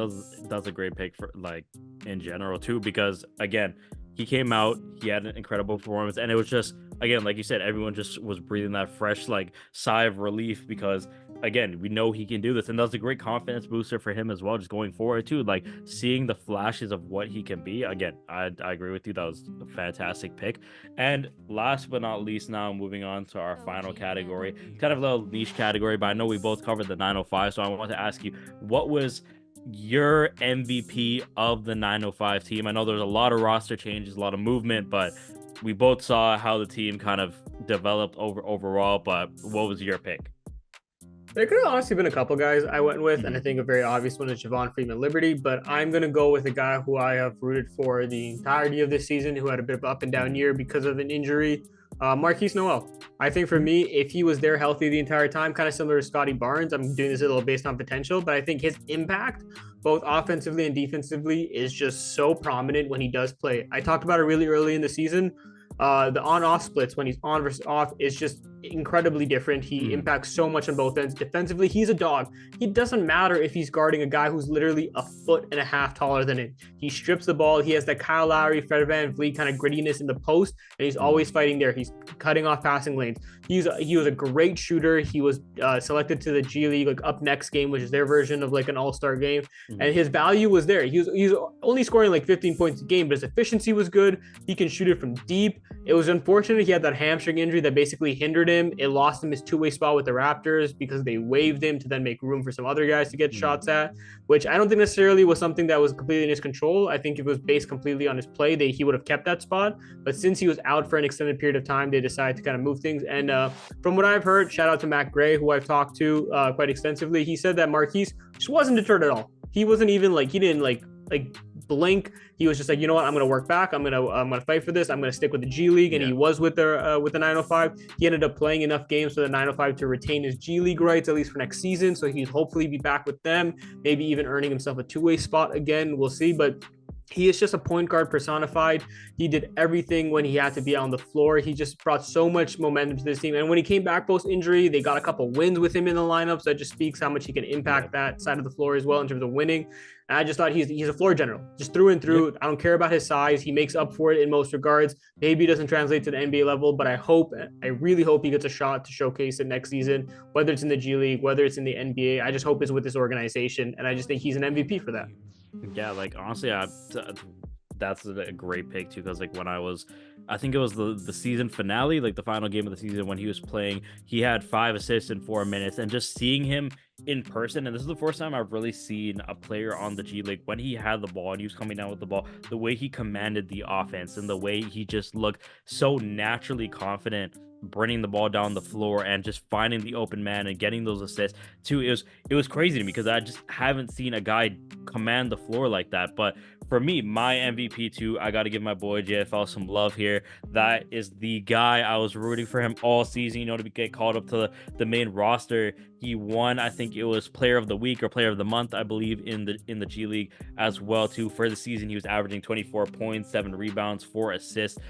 that's a great pick for like in general too, because again, he came out, he had an incredible performance, and it was just, again, like you said, everyone just was breathing that fresh like sigh of relief because again, we know he can do this, and that was a great confidence booster for him as well, just going forward too, like seeing the flashes of what he can be. Again, I agree with you, that was a fantastic pick. And last but not least, now moving on to our final category, kind of a little niche category, but I know we both covered the 905, so I want to ask you, what was your MVP of the 905 team? I know there's a lot of roster changes, a lot of movement, but we both saw how the team kind of developed overall. But what was your pick? There could have honestly been a couple guys I went with, and I think a very obvious one is Javon Freeman Liberty, but I'm going to go with a guy who I have rooted for the entirety of this season, who had a bit of up and down year because of an injury, Marquise Noel. I think for me, if he was there healthy the entire time, kind of similar to Scotty Barnes, I'm doing this a little based on potential, but I think his impact, both offensively and defensively, is just so prominent when he does play. I talked about it really early in the season. The on-off splits when he's on versus off is just incredibly different. He impacts so much on both ends. Defensively, he's a dog. It doesn't matter if he's guarding a guy who's literally a foot and a half taller than him. He strips the ball. He has that Kyle Lowry, Fred VanVleet kind of grittiness in the post, and he's always fighting there. He's cutting off passing lanes. He was a great shooter. He was selected to the G League like up next game, which is their version of like an all-star game, and his value was there. He was only scoring like 15 points a game, but his efficiency was good. He can shoot it from deep. It was unfortunate he had that hamstring injury that basically hindered him. It lost him his two-way spot with the Raptors because they waived him to then make room for some other guys to get shots at, which I don't think necessarily was something that was completely in his control. I think if it was based completely on his play, he would have kept that spot. But since he was out for an extended period of time, they decided to kind of move things. And from what I've heard, shout out to Matt Gray, who I've talked to quite extensively, he said that Marquise just wasn't deterred at all. He wasn't even like, he didn't like blink. He was just like, you know what, I'm gonna work back. I'm gonna fight for this. I'm gonna stick with the G League, and he was with the 905. He ended up playing enough games for the 905 to retain his G League rights at least for next season. So he'd hopefully be back with them, maybe even earning himself a two-way spot again. We'll see, but he is just a point guard personified. He did everything when he had to be on the floor. He just brought so much momentum to this team. And when he came back post-injury, they got a couple wins with him in the lineup. So that just speaks how much he can impact that side of the floor as well in terms of winning. And I just thought he's a floor general, just through and through. Yep. I don't care about his size. He makes up for it in most regards. Maybe it doesn't translate to the NBA level, but I really hope he gets a shot to showcase it next season, whether it's in the G League, whether it's in the NBA. I just hope it's with this organization. And I just think he's an MVP for that. Yeah, like honestly, that's a great pick too, because like when I think it was the season finale, like the final game of the season when he was playing, he had 5 assists in 4 minutes, and just seeing him in person, and this is the first time I've really seen a player on the G League when he had the ball and he was coming down with the ball, the way he commanded the offense and the way he just looked so naturally confident bringing the ball down the floor and just finding the open man and getting those assists too. It was crazy to me because I just haven't seen a guy command the floor like that. But for me, my MVP too, I got to give my boy JFL some love here. That is the guy I was rooting for him all season, to get called up to the main roster. He won, I think it was Player of the Week or Player of the Month, I believe, in the G League as well too. For the season, he was averaging 24 points, 7 rebounds, 4 assists.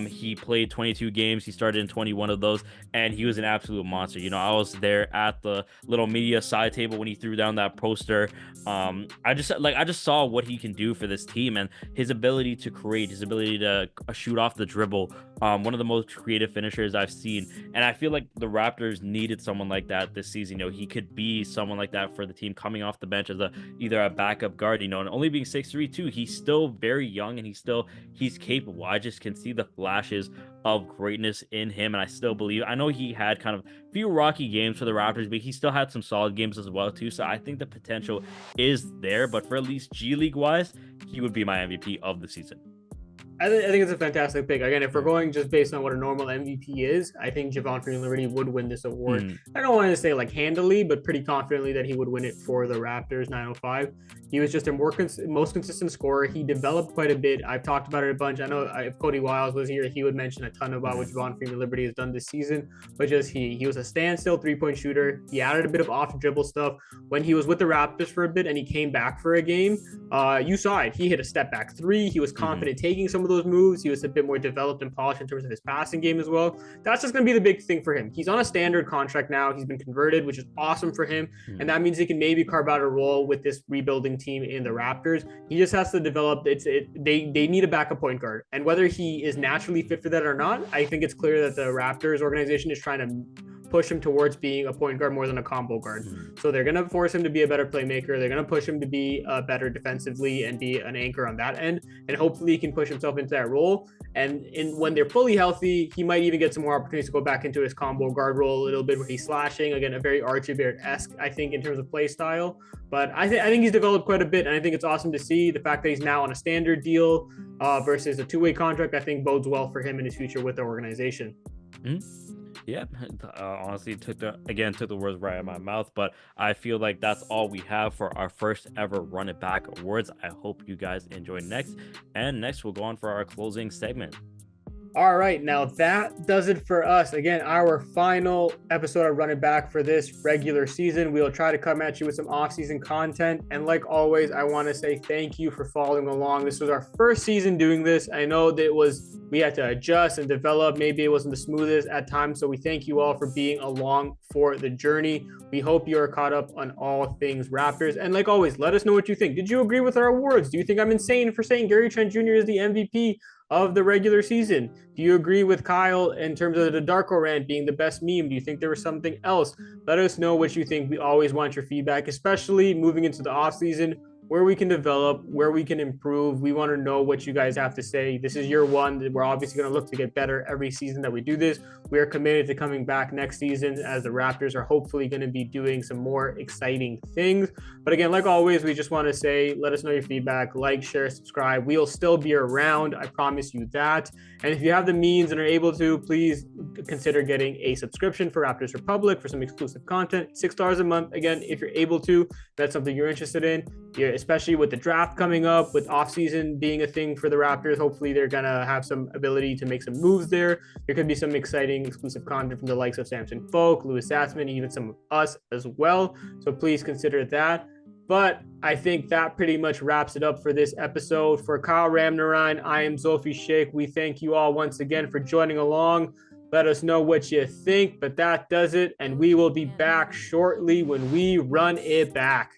He played 22 games. He started in 21 of those, and he was an absolute monster. I was there at the little media side table when he threw down that poster. I just saw what he can do for this team and his ability to create, his ability to shoot off the dribble. One of the most creative finishers I've seen, and I feel like the Raptors needed someone like that this season. He could be someone like that for the team coming off the bench as either a backup guard. And only being 6'3" too, he's still very young and he's capable. I just can see the flashes of greatness in him, and I still believe. I know he had kind of a few rocky games for the Raptors, but he still had some solid games as well too. So I think the potential is there. But for at least G League wise, he would be my MVP of the season. I think it's a fantastic pick. Again, if we're going just based on what a normal MVP is, I think Javon Freeman-Liberty would win this award. Mm, I don't want to say like handily, but pretty confidently that he would win it for the Raptors 905. He was just a most consistent scorer. He developed quite a bit. I've talked about it a bunch. I know if Cody Wiles was here, he would mention a ton about what Javon Freeman-Liberty has done this season. But just he was a standstill three-point shooter. He added a bit of off-dribble stuff when he was with the Raptors for a bit, and he came back for a game. You saw it. He hit a step back three. He was confident taking some of those moves. He was a bit more developed and polished in terms of his passing game as well. That's just going to be the big thing for him. He's on a standard contract now. He's been converted, which is awesome for him. And that means he can maybe carve out a role with this rebuilding team in the Raptors. He just has to develop. They need a backup point guard. And whether he is naturally fit for that or not, I think it's clear that the Raptors organization is trying to push him towards being a point guard more than a combo guard. So they're going to force him to be a better playmaker. They're going to push him to be better defensively and be an anchor on that end. And hopefully he can push himself into that role. And when they're fully healthy, he might even get some more opportunities to go back into his combo guard role a little bit where he's slashing. Again, a very Archie Barrett-esque, I think, in terms of play style. But I think he's developed quite a bit. And I think it's awesome to see the fact that he's now on a standard deal versus a two-way contract. I think bodes well for him in his future with the organization. Yeah, honestly, took the words right out of my mouth, but I feel like that's all we have for our first ever Run It Back awards. I hope you guys enjoy next, and next we'll go on for our closing segment. All right, now that does it for us. Again, our final episode of Run It Back for this regular season. We'll try to come at you with some off-season content. And like always, I want to say thank you for following along. This was our first season doing this. I know that we had to adjust and develop. Maybe it wasn't the smoothest at times. So we thank you all for being along for the journey. We hope you are caught up on all things Raptors. And like always, let us know what you think. Did you agree with our awards? Do you think I'm insane for saying Gary Trent Jr. is the MVP of the regular season? Do you agree with Kyle in terms of the Darko rant being the best meme? Do you think there was something else? Let us know what you think. We always want your feedback, especially moving into the off season, where we can develop, where we can improve. We want to know what you guys have to say. This is year one. We're obviously going to look to get better every season that we do this. We are committed to coming back next season as the Raptors are hopefully going to be doing some more exciting things. But again, like always, we just want to say, let us know your feedback, like, share, subscribe. We'll still be around. I promise you that. And if you have the means and are able to, please consider getting a subscription for Raptors Republic for some exclusive content. $6 a month. Again, if you're able to, that's something you're interested in. Especially with the draft coming up, with offseason being a thing for the Raptors. Hopefully they're going to have some ability to make some moves there. There could be some exciting exclusive content from the likes of Samson Folk, Louis Satzman, even some of us as well. So please consider that. But I think that pretty much wraps it up for this episode. For Kyle Ramnarine, I am Zulfi Sheikh. We thank you all once again for joining along. Let us know what you think, but that does it. And we will be back shortly when we run it back.